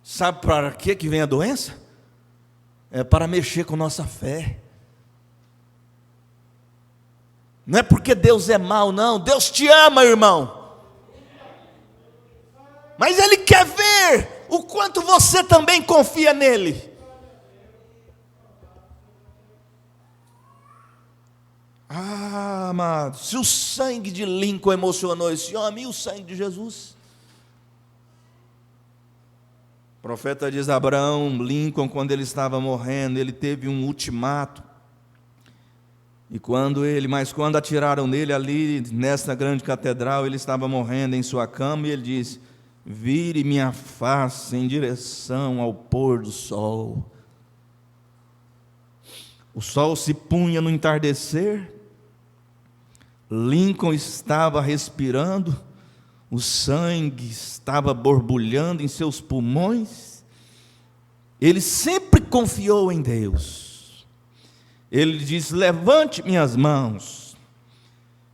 Speaker 9: Sabe para que vem a doença? É para mexer com nossa fé. Não é porque Deus é mau, não. Deus te ama, irmão. Mas Ele quer ver o quanto você também confia nele. Amado, se o sangue de Lincoln emocionou esse homem, e o sangue de Jesus? O profeta diz, Abraão, Lincoln, quando ele estava morrendo, ele teve um ultimato. E quando atiraram nele ali, nessa grande catedral, ele estava morrendo em sua cama, e ele disse, vire minha face em direção ao pôr do sol. O sol se punha no entardecer, Lincoln estava respirando, o sangue estava borbulhando em seus pulmões. Ele sempre confiou em Deus. Ele diz, levante minhas mãos.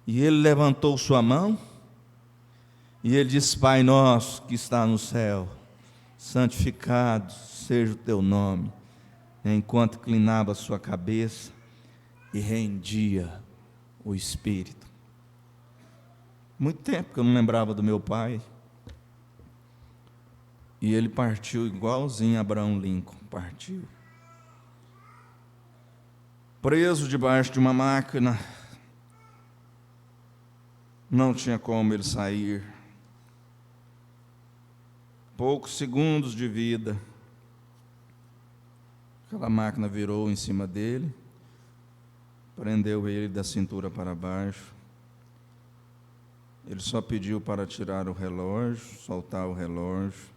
Speaker 9: E ele levantou sua mão. E ele diz, Pai nosso que está no céu, santificado seja o teu nome. Enquanto inclinava a sua cabeça e rendia o espírito.
Speaker 8: Muito tempo que eu não lembrava do meu pai. E ele partiu igualzinho a Abraham Lincoln, partiu. Preso debaixo de uma máquina, não tinha como ele sair. Poucos segundos de vida, aquela máquina virou em cima dele, prendeu ele da cintura para baixo. Ele só pediu para tirar o relógio, soltar o relógio,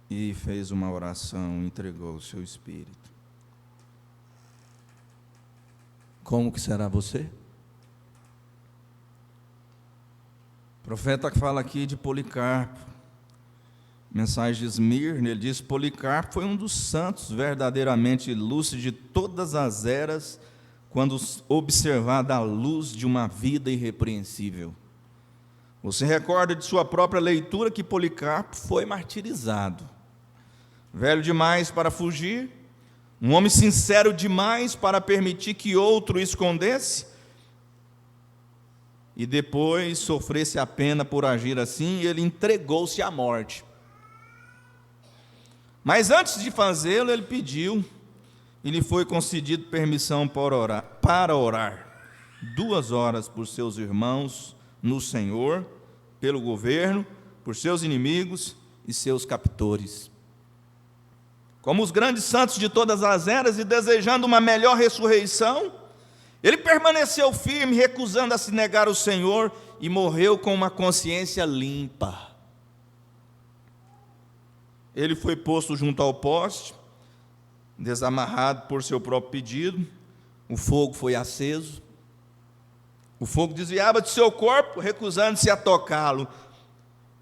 Speaker 8: e fez uma oração, entregou o seu espírito. Como que será você? O profeta fala aqui de Policarpo, mensagem de Esmirna, ele diz: Policarpo foi um dos santos verdadeiramente lúcidos de todas as eras, quando observado à luz de uma vida irrepreensível. Você recorda de sua própria leitura que Policarpo foi martirizado. Velho demais para fugir, um homem sincero demais para permitir que outro o escondesse, e depois sofresse a pena por agir assim, ele entregou-se à morte. Mas antes de fazê-lo, ele pediu, e lhe foi concedido permissão para orar 2 horas por seus irmãos no Senhor, pelo governo, por seus inimigos e seus captores. Como os grandes santos de todas as eras, e desejando uma melhor ressurreição, ele permaneceu firme, recusando a se negar ao Senhor, e morreu com uma consciência limpa. Ele foi posto junto ao poste, desamarrado por seu próprio pedido, o fogo foi aceso, o fogo desviava de seu corpo, recusando-se a tocá-lo.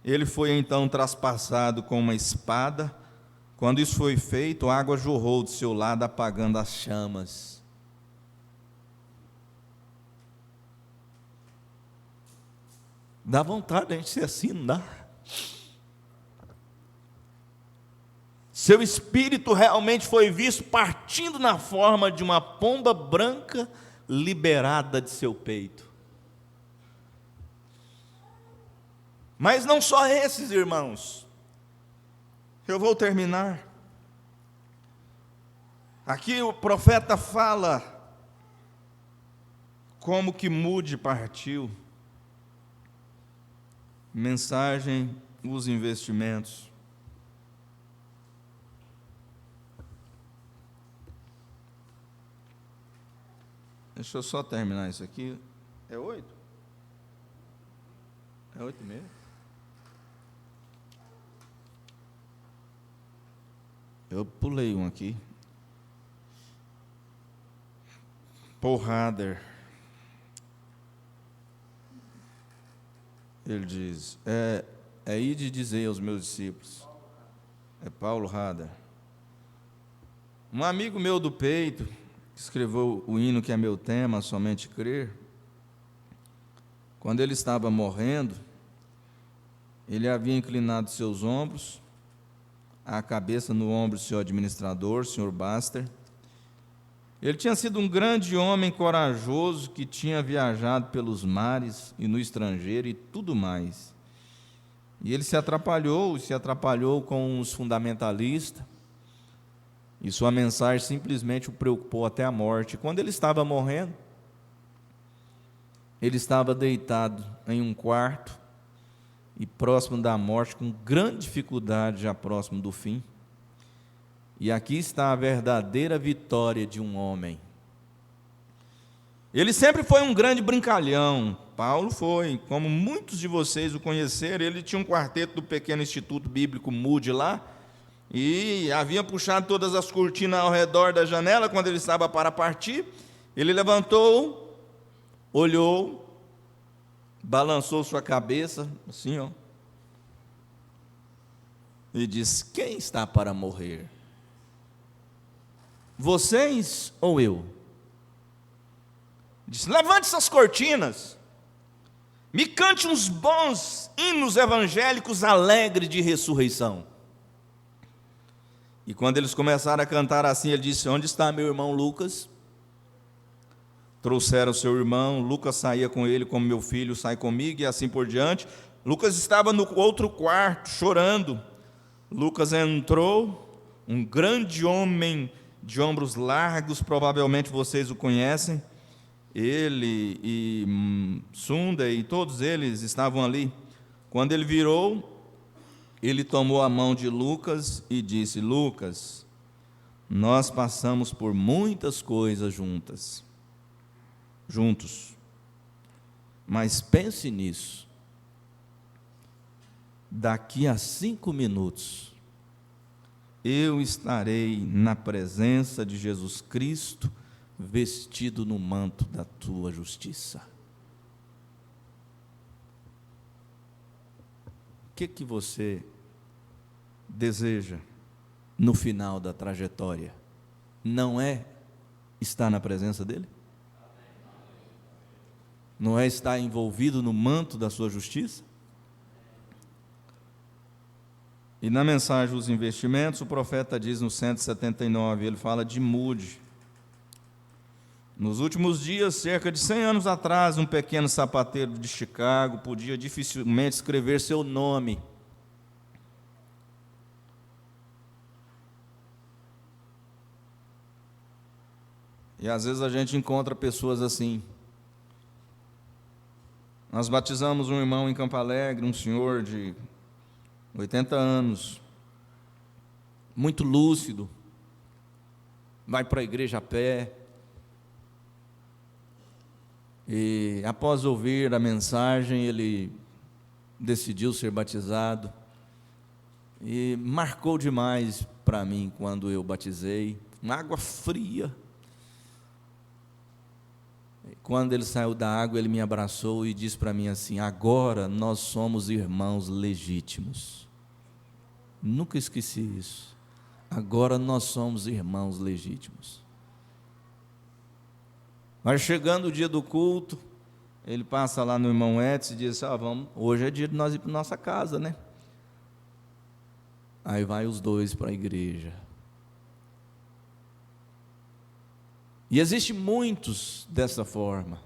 Speaker 8: Ele foi então traspassado com uma espada. Quando isso foi feito, a água jorrou do seu lado, apagando as chamas. Dá vontade de a gente ser assim, não dá? Seu espírito realmente foi visto partindo na forma de uma pomba branca liberada de seu peito. Mas não só esses, irmãos. Eu vou terminar. Aqui o profeta fala como que Moody partiu. Mensagem, os investimentos. Deixa eu só terminar isso aqui. É 8? É 8:30? Eu pulei um aqui. Paul Harder. Ele diz: ide dizer aos meus discípulos. É Paulo Harder. Um amigo meu do peito, que escreveu o hino que é meu tema, Somente Crer, quando ele estava morrendo, ele havia inclinado seus ombros, a cabeça no ombro do seu administrador, Sr. Baxter. Ele tinha sido um grande homem corajoso que tinha viajado pelos mares e no estrangeiro e tudo mais. E ele se atrapalhou com os fundamentalistas, e sua mensagem simplesmente o preocupou até a morte. Quando ele estava morrendo, ele estava deitado em um quarto, e próximo da morte, com grande dificuldade, já próximo do fim. E aqui está a verdadeira vitória de um homem. Ele sempre foi um grande brincalhão. Paulo foi, como muitos de vocês o conheceram. Ele tinha um quarteto do pequeno Instituto Bíblico Moody lá, e havia puxado todas as cortinas ao redor da janela. Quando ele estava para partir, ele levantou, olhou, balançou sua cabeça, assim, ó, e disse: quem está para morrer? Vocês ou eu? Disse: levante essas cortinas, me cante uns bons hinos evangélicos alegres de ressurreição. E quando eles começaram a cantar assim, ele disse: onde está meu irmão Lucas? trouxeram seu irmão, Lucas saía com ele como meu filho sai comigo, e assim por diante. Lucas estava no outro quarto, chorando. Lucas entrou, um grande homem de ombros largos, provavelmente vocês o conhecem. Ele e Sunda e todos eles estavam ali. Quando ele virou, ele tomou a mão de Lucas e disse: Lucas, nós passamos por muitas coisas juntos, mas pense nisso, daqui a 5 minutos, eu estarei na presença de Jesus Cristo, vestido no manto da tua justiça. O que você deseja no final da trajetória? Não é estar na presença dele? Não é estar envolvido no manto da sua justiça? E na mensagem Os Investimentos, o profeta diz no 179, ele fala de mude. Nos últimos dias, cerca de 100 anos atrás, um pequeno sapateiro de Chicago podia dificilmente escrever seu nome. E às vezes a gente encontra pessoas assim. Nós batizamos um irmão em Campo Alegre, um senhor de 80 anos, muito lúcido, vai para a igreja a pé, e após ouvir a mensagem, ele decidiu ser batizado, e marcou demais para mim quando eu batizei, uma água fria. Quando ele saiu da água, ele me abraçou e disse para mim assim: agora nós somos irmãos legítimos. Nunca esqueci isso. Agora nós somos irmãos legítimos. Mas chegando o dia do culto, ele passa lá no irmão Edson e diz: hoje é dia de nós ir para nossa casa, né? Aí vai os dois para a igreja. E existem muitos dessa forma.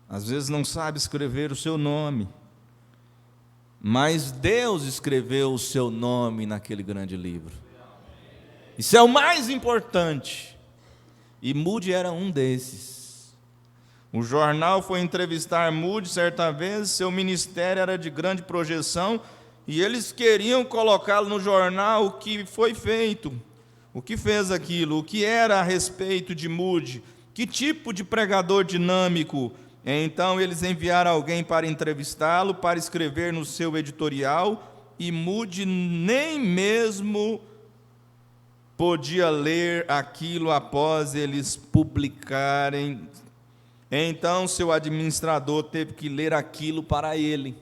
Speaker 8: Às vezes não sabe escrever o seu nome, mas Deus escreveu o seu nome naquele grande livro. Isso é o mais importante. E Moody era um desses. O jornal foi entrevistar Moody certa vez, seu ministério era de grande projeção, e eles queriam colocá-lo no jornal. O que foi feito? O que fez aquilo? O que era a respeito de Moody? Que tipo de pregador dinâmico? Então eles enviaram alguém para entrevistá-lo, para escrever no seu editorial, e Moody nem mesmo podia ler aquilo após eles publicarem. Então seu administrador teve que ler aquilo para ele.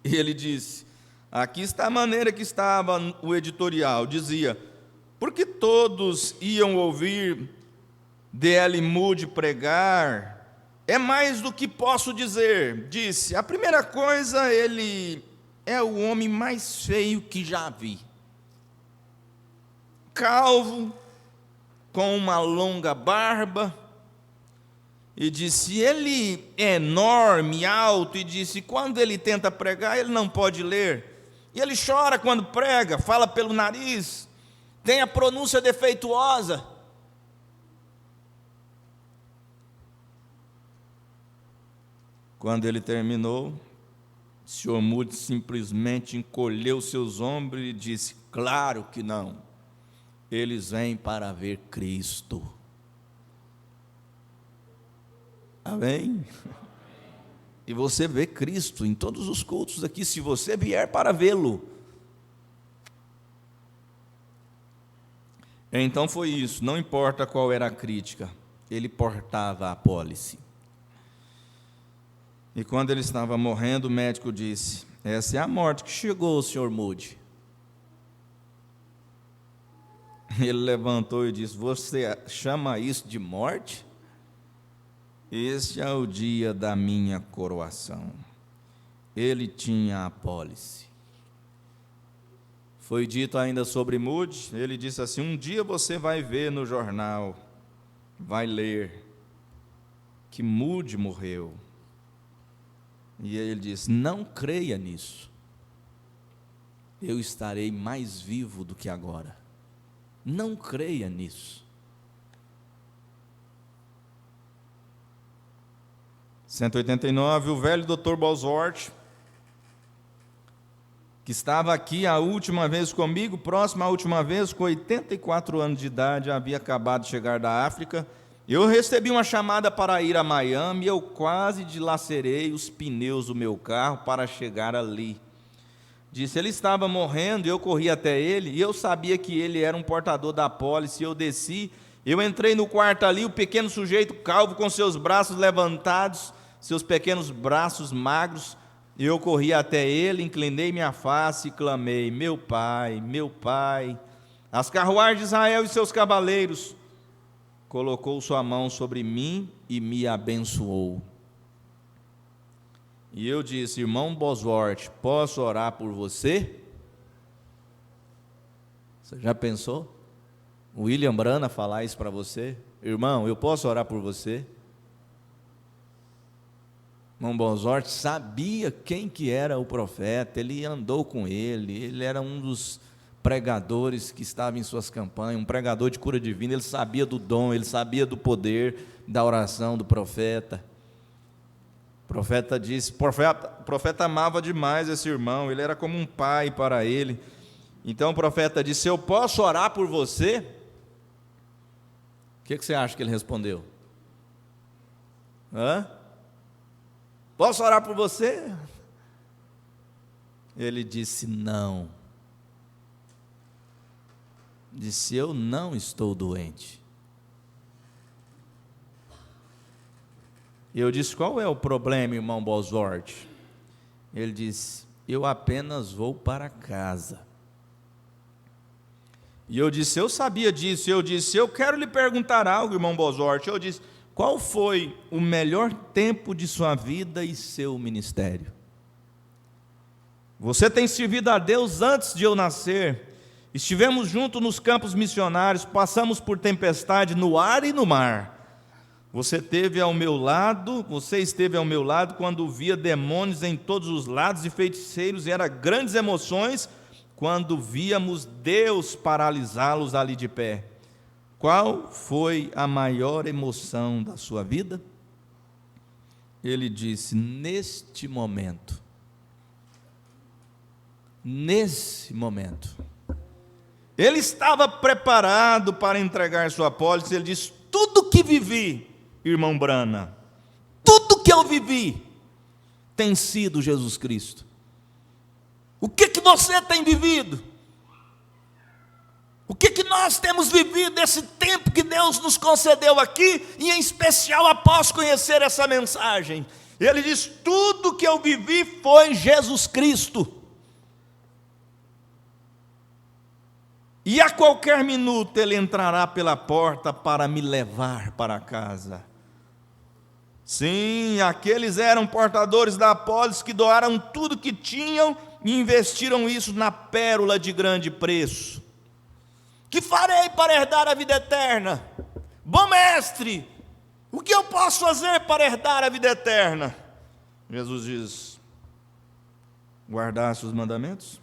Speaker 8: E ele disse: aqui está a maneira que estava o editorial. Dizia: porque todos iam ouvir D.L. Moody pregar, é mais do que posso dizer. Disse: a primeira coisa, ele é o homem mais feio que já vi. Calvo, com uma longa barba. E disse: ele é enorme, alto. E disse: quando ele tenta pregar, ele não pode ler. E ele chora quando prega, fala pelo nariz. Tem a pronúncia defeituosa. Quando ele terminou, o senhor Moody simplesmente encolheu seus ombros e disse: claro que não, eles vêm para ver Cristo. Amém? E você vê Cristo em todos os cultos aqui, se você vier para vê-lo. Então foi isso, não importa qual era a crítica, ele portava a apólice. E quando ele estava morrendo, o médico disse: essa é a morte que chegou, senhor Moody. Ele levantou e disse: você chama isso de morte? Este é o dia da minha coroação. Ele tinha a apólice. Foi dito ainda sobre Moody, ele disse assim: um dia você vai ver no jornal vai ler que Moody morreu. E ele diz: não creia nisso. Eu estarei mais vivo do que agora. Não creia nisso. 189, o velho Dr. Bosworth, que estava aqui a última vez comigo, próximo à última vez, com 84 anos de idade, havia acabado de chegar da África. Eu recebi uma chamada para ir a Miami, eu quase dilacerei os pneus do meu carro para chegar ali. Disse, ele estava morrendo, eu corri até ele, e eu sabia que ele era um portador da apólice, eu desci, eu entrei no quarto ali, o pequeno sujeito calvo com seus braços levantados, seus pequenos braços magros, eu corri até ele, inclinei minha face e clamei, meu pai, as carruagens de Israel e seus cavaleiros. Colocou sua mão sobre mim e me abençoou. E eu disse, irmão Bosworth, posso orar por você? Você já pensou? William Branham falar isso para você? Irmão, eu posso orar por você? Irmão Bosworth sabia quem que era o profeta, ele andou com ele era um dos pregadores que estava em suas campanhas, um pregador de cura divina, ele sabia do dom, ele sabia do poder da oração do profeta. O profeta disse, o profeta amava demais esse irmão, ele era como um pai para ele. Então o profeta disse, eu posso orar por você? O que você acha que ele respondeu? Posso orar por você? Ele disse, não. Disse, eu não estou doente. Eu disse, qual é o problema, irmão Bosworth? Ele disse, eu apenas vou para casa. E eu disse, eu sabia disso. Eu disse, eu quero lhe perguntar algo, irmão Bosworth. Eu disse, qual foi o melhor tempo de sua vida e seu ministério? Você tem servido a Deus antes de eu nascer. Estivemos juntos nos campos missionários, passamos por tempestade no ar e no mar. Você esteve ao meu lado quando via demônios em todos os lados e feiticeiros, e eram grandes emoções quando víamos Deus paralisá-los ali de pé. Qual foi a maior emoção da sua vida? Ele disse, nesse momento. Ele estava preparado para entregar sua apólice. Ele disse, tudo que vivi, irmão Branham, tudo que eu vivi tem sido Jesus Cristo. O que você tem vivido? O que nós temos vivido esse tempo que Deus nos concedeu aqui, e em especial após conhecer essa mensagem? Ele diz, tudo que eu vivi foi Jesus Cristo. E a qualquer minuto Ele entrará pela porta para me levar para casa. Sim, aqueles eram portadores da apólice que doaram tudo que tinham e investiram isso na pérola de grande preço. Que farei para herdar a vida eterna? Bom mestre, o que eu posso fazer para herdar a vida eterna? Jesus diz, guardar seus mandamentos?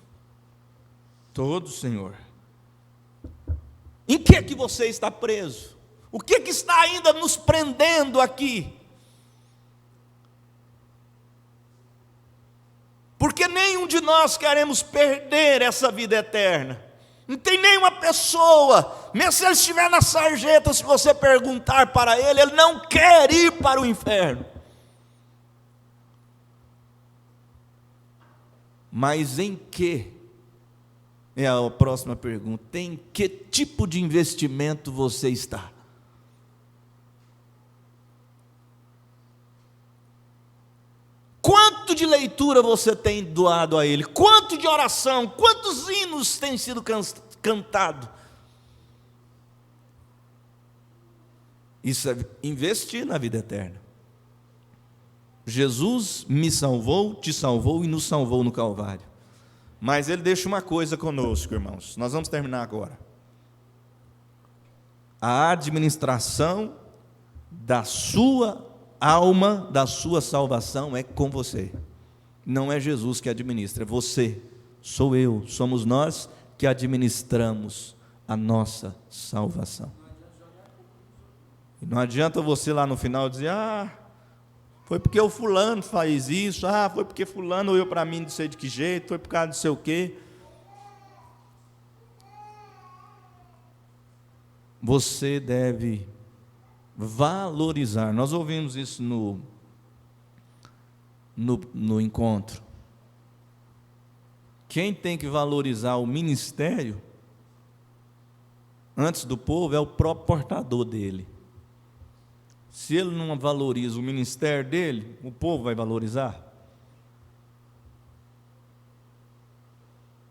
Speaker 8: Todos, Senhor. Em que você está preso? O que está ainda nos prendendo aqui? Porque nenhum de nós queremos perder essa vida eterna. Não tem nenhuma pessoa, mesmo se ele estiver na sarjeta, se você perguntar para ele, ele não quer ir para o inferno. Mas em que? É a próxima pergunta. Em que tipo de investimento você está? Quanto de leitura você tem doado a Ele? Quanto de oração? Quantos hinos têm sido cantados? Isso é investir na vida eterna. Jesus me salvou, te salvou e nos salvou no Calvário. Mas Ele deixa uma coisa conosco, irmãos. Nós vamos terminar agora. A administração
Speaker 9: da sua alma, da sua salvação é com você. Não é Jesus que administra, é você, sou eu, somos nós que administramos a nossa salvação. E não adianta você lá no final dizer: foi porque o fulano faz isso, foi porque fulano olhou para mim não sei de que jeito, foi por causa de sei o quê. Você deve valorizar. Nós ouvimos isso no encontro. Quem tem que valorizar o ministério antes do povo é o próprio portador dele. Se ele não valoriza o ministério dele, o povo vai valorizar?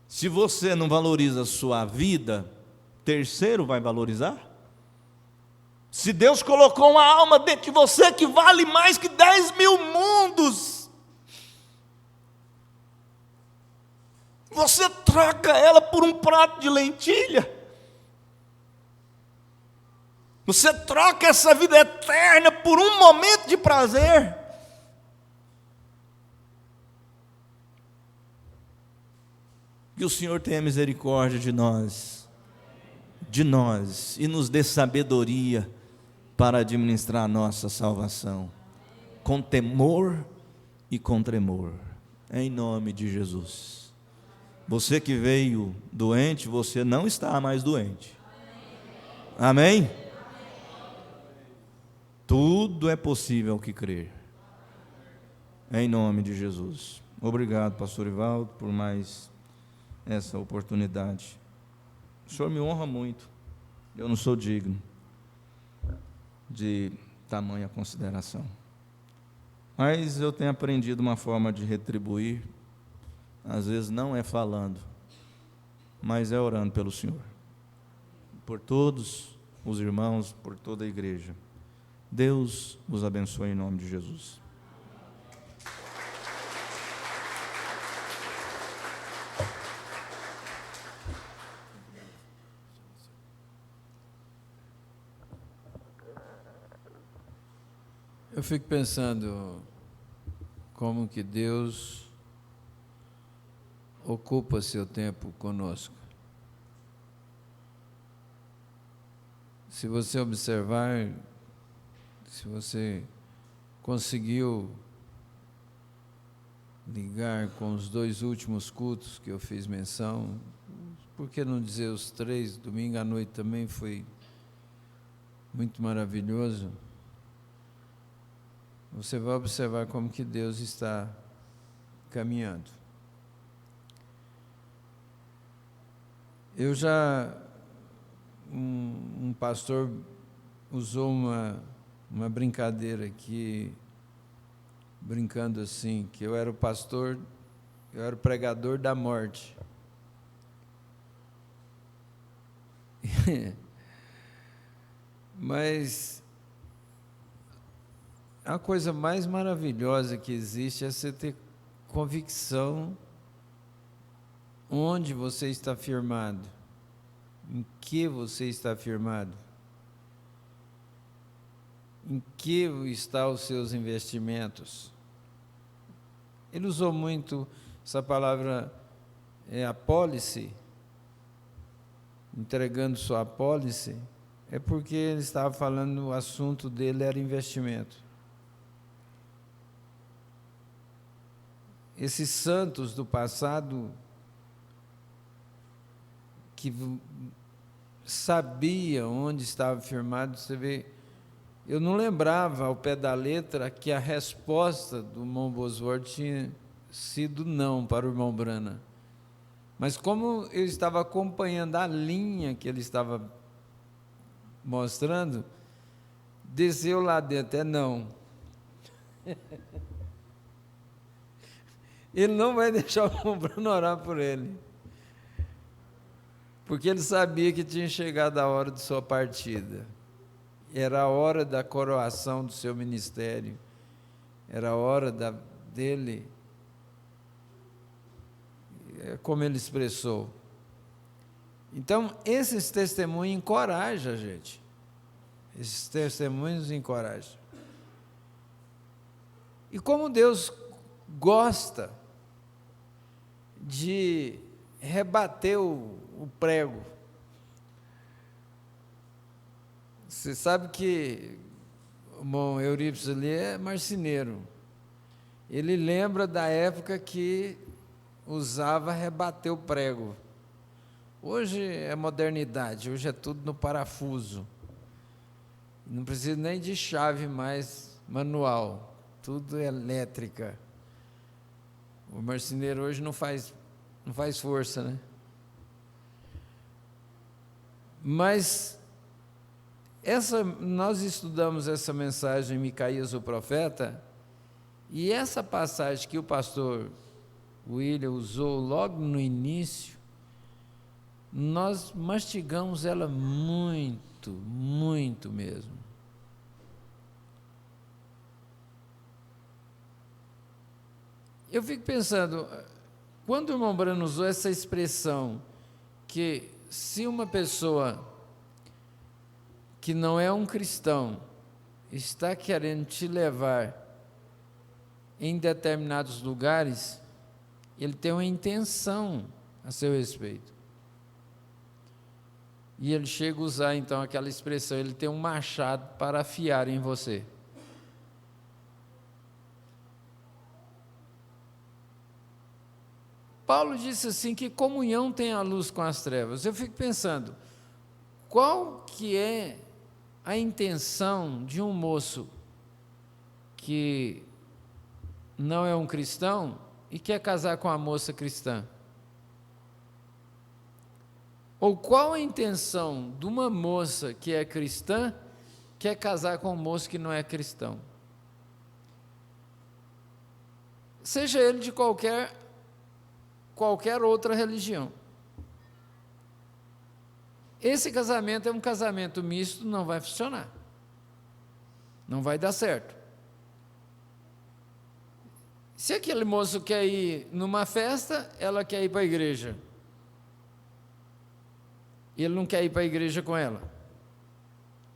Speaker 9: Se você não valoriza a sua vida, terceiro vai valorizar? Se Deus colocou uma alma dentro de você que vale mais que 10.000 mundos, você troca ela por um prato de lentilha? Você troca essa vida eterna por um momento de prazer? Que o Senhor tenha misericórdia de nós, e nos dê sabedoria para administrar a nossa salvação, com temor e com tremor, em nome de Jesus. Você que veio doente, você não está mais doente. Amém? Tudo é possível ao que crer, em nome de Jesus. Obrigado, pastor Ivaldo, por mais essa oportunidade. O Senhor me honra muito, eu não sou digno de tamanha consideração, mas eu tenho aprendido uma forma de retribuir, às vezes não é falando, mas é orando pelo Senhor, por todos os irmãos, por toda a igreja. Deus os abençoe em nome de Jesus.
Speaker 3: Eu fico pensando como que Deus ocupa seu tempo conosco. Se você observar, se você conseguiu ligar com os 2 últimos cultos que eu fiz menção, por que não dizer os 3? Domingo à noite também foi muito maravilhoso. Você vai observar como que Deus está caminhando. Um pastor usou uma brincadeira aqui, brincando assim, que eu era o pregador da morte. Mas a coisa mais maravilhosa que existe é você ter convicção onde você está firmado, em que você está firmado, em que estão os seus investimentos. Ele usou muito essa palavra, apólice, entregando sua apólice, é porque ele estava falando, o assunto dele era investimento. Esses santos do passado que sabia onde estava firmado, você vê, eu não lembrava ao pé da letra que a resposta do irmão Bosworth tinha sido não para o irmão Brana. Mas como eu estava acompanhando a linha que ele estava mostrando, desceu lá dentro, não. Ele não vai deixar o irmão Brana orar por ele, porque ele sabia que tinha chegado a hora de sua partida. Era a hora da coroação do seu ministério, era a hora dele, como ele expressou. Então, esses testemunhos encorajam a gente. Esses testemunhos encorajam. E como Deus gosta de rebater o prego. Você sabe que o irmão Eurípides ali é marceneiro. Ele lembra da época que usava rebater o prego. Hoje é modernidade, hoje é tudo no parafuso. Não precisa nem de chave mais manual, tudo é elétrica. O marceneiro hoje não faz força, né? Mas nós estudamos essa mensagem em Micaías o profeta, e essa passagem que o pastor William usou logo no início, nós mastigamos ela muito, muito mesmo. Eu fico pensando, quando o irmão Brano usou essa expressão, que se uma pessoa que não é um cristão está querendo te levar em determinados lugares, ele tem uma intenção a seu respeito. E ele chega a usar então aquela expressão, ele tem um machado para afiar em você. Paulo disse assim, que comunhão tem a luz com as trevas. Eu fico pensando, qual que é a intenção de um moço que não é um cristão e quer casar com uma moça cristã? Ou qual a intenção de uma moça que é cristã quer casar com um moço que não é cristão? Seja ele de qualquer outra religião. Esse casamento é um casamento misto, não vai funcionar. Não vai dar certo. Se aquele moço quer ir numa festa, ela quer ir para a igreja. E ele não quer ir para a igreja com ela.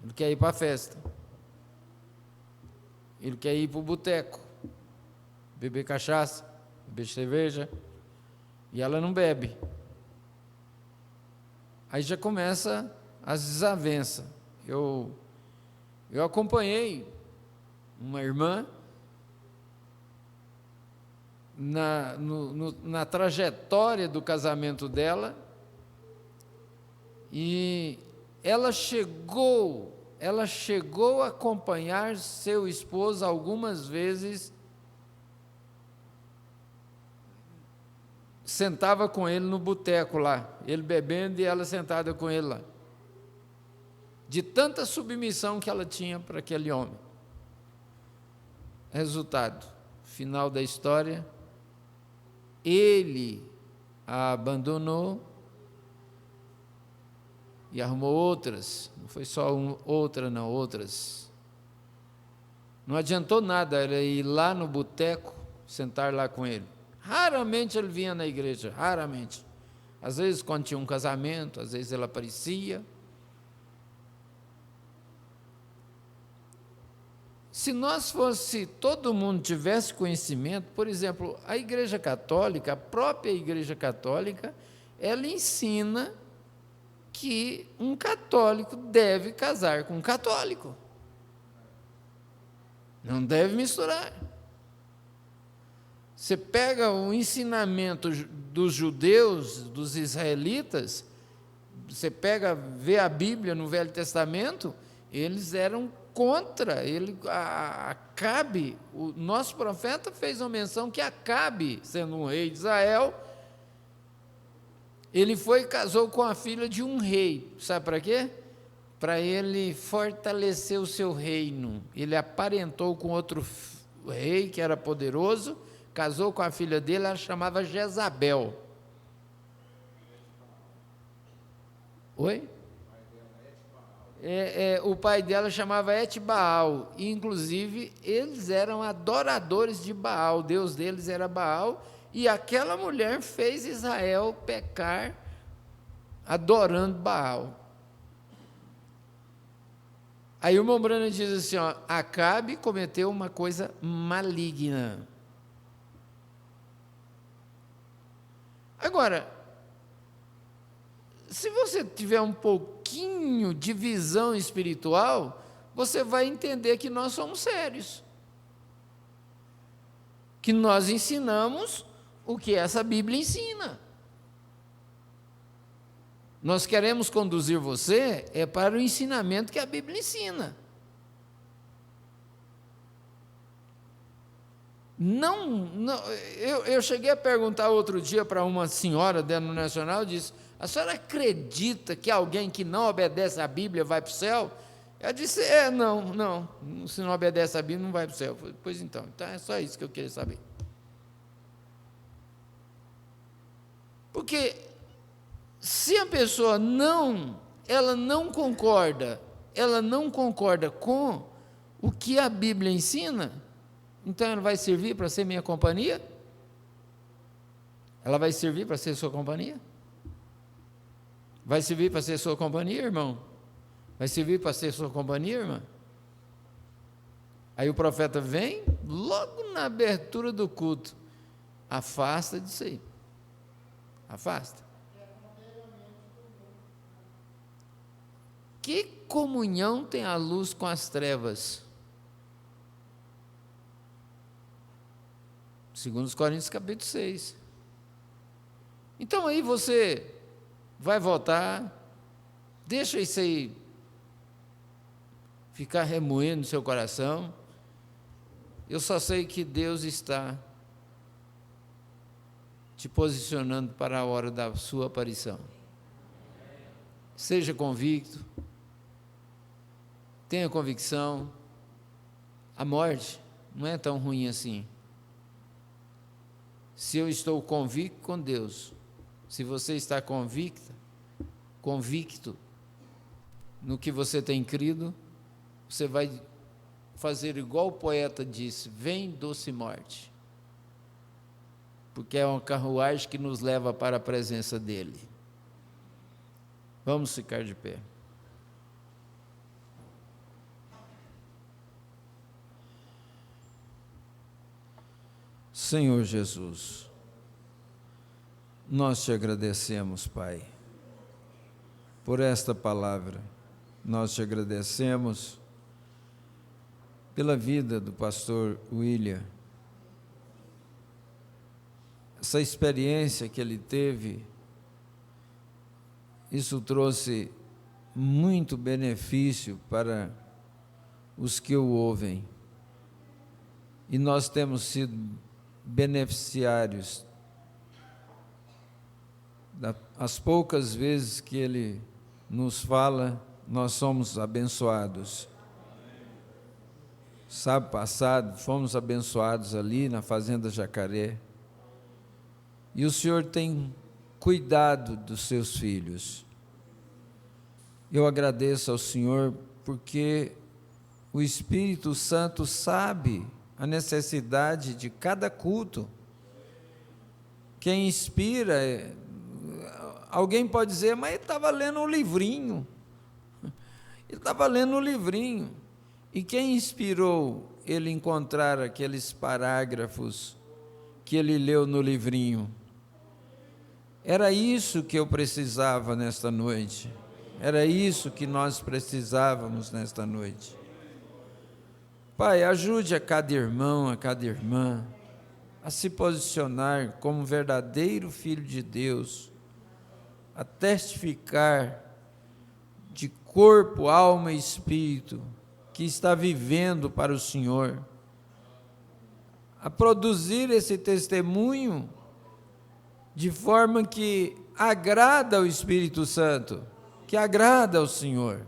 Speaker 3: Ele quer ir para a festa. Ele quer ir para o boteco, beber cachaça, beber cerveja. E ela não bebe. Aí já começa as desavenças. Eu acompanhei uma irmã na trajetória do casamento dela, e ela chegou a acompanhar seu esposo algumas vezes. Sentava com ele no boteco lá, ele bebendo e ela sentada com ele lá, de tanta submissão que ela tinha para aquele homem. Resultado, final da história, ele a abandonou e arrumou outras, não foi só outras. Não adiantou nada ela ir lá no boteco, sentar lá com ele. Raramente ele vinha na igreja, raramente. Às vezes quando tinha um casamento, às vezes ele aparecia. Se todo mundo tivesse conhecimento, por exemplo, a Igreja Católica, a própria Igreja Católica, ela ensina que um católico deve casar com um católico. Não deve misturar. Você pega o ensinamento dos judeus, dos israelitas, você vê a Bíblia no Velho Testamento, eles eram contra. Acabe, o nosso profeta fez uma menção que Acabe, sendo um rei de Israel, ele foi e casou com a filha de um rei. Sabe para quê? Para ele fortalecer o seu reino. Ele aparentou com outro rei que era poderoso, casou com a filha dele, ela chamava Jezabel. Oi? O pai dela chamava Etbaal, e inclusive eles eram adoradores de Baal, o deus deles era Baal, e aquela mulher fez Israel pecar adorando Baal. Aí o irmão Branham diz assim, ó, Acabe cometeu uma coisa maligna. Agora, se você tiver um pouquinho de visão espiritual, você vai entender que nós somos sérios. Que nós ensinamos o que essa Bíblia ensina. Nós queremos conduzir você para o ensinamento que a Bíblia ensina. Eu cheguei a perguntar outro dia para uma senhora denominacional, disse, a senhora acredita que alguém que não obedece à Bíblia vai para o céu? Ela disse, não, se não obedece à Bíblia não vai para o céu. Eu falei, pois então é só isso que eu queria saber. Porque se a pessoa ela não concorda com o que a Bíblia ensina, então ela vai servir para ser minha companhia? Ela vai servir para ser sua companhia? Vai servir para ser sua companhia, irmão? Vai servir para ser sua companhia, irmã? Aí o profeta vem, logo na abertura do culto, afasta disso aí. Afasta. Que comunhão tem a luz com as trevas? 2 Coríntios capítulo 6. Então aí você vai votar, deixa isso aí ficar remoendo no seu coração. Eu só sei que Deus está te posicionando para a hora da sua aparição. Seja convicto, tenha convicção, a morte não é tão ruim assim. Se eu estou convicto com Deus, se você está convicto no que você tem crido, você vai fazer igual o poeta disse, vem doce morte, porque é uma carruagem que nos leva para a presença dele. Vamos ficar de pé. Senhor Jesus, nós te agradecemos, Pai, por esta palavra. Nós te agradecemos pela vida do pastor William, essa experiência que ele teve, isso trouxe muito benefício para os que o ouvem, e nós temos sido beneficiários. As poucas vezes que ele nos fala, nós somos abençoados. Sábado passado, fomos abençoados ali na Fazenda Jacaré, e o Senhor tem cuidado dos seus filhos. Eu agradeço ao Senhor, porque o Espírito Santo sabe a necessidade de cada culto. Quem inspira, alguém pode dizer, mas ele estava lendo um livrinho. Ele estava lendo um livrinho. E quem inspirou ele encontrar aqueles parágrafos que ele leu no livrinho? Era isso que eu precisava nesta noite. Era isso que nós precisávamos nesta noite. Pai, ajude a cada irmão, a cada irmã, a se posicionar como verdadeiro filho de Deus, a testificar de corpo, alma e espírito que está vivendo para o Senhor, a produzir esse testemunho de forma que agrada ao Espírito Santo, que agrada ao Senhor.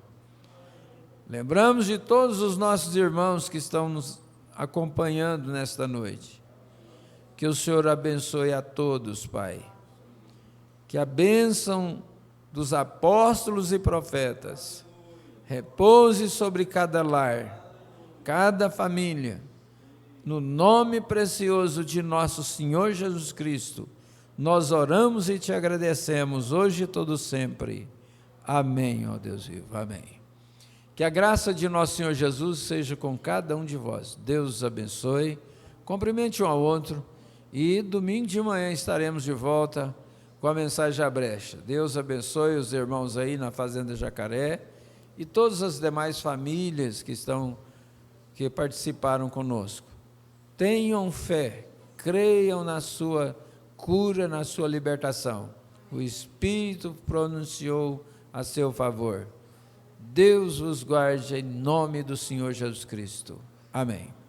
Speaker 3: Lembramos de todos os nossos irmãos que estão nos acompanhando nesta noite. Que o Senhor abençoe a todos, Pai. Que a bênção dos apóstolos e profetas repouse sobre cada lar, cada família, no nome precioso de nosso Senhor Jesus Cristo. Nós oramos e te agradecemos hoje e todo sempre. Amém, ó Deus vivo. Amém. Que a graça de nosso Senhor Jesus seja com cada um de vós. Deus os abençoe. Cumprimente um ao outro. E domingo de manhã estaremos de volta com a mensagem da brecha. Deus abençoe os irmãos aí na Fazenda Jacaré e todas as demais famílias que participaram conosco. Tenham fé, creiam na sua cura, na sua libertação. O Espírito pronunciou a seu favor. Deus os guarde em nome do Senhor Jesus Cristo. Amém.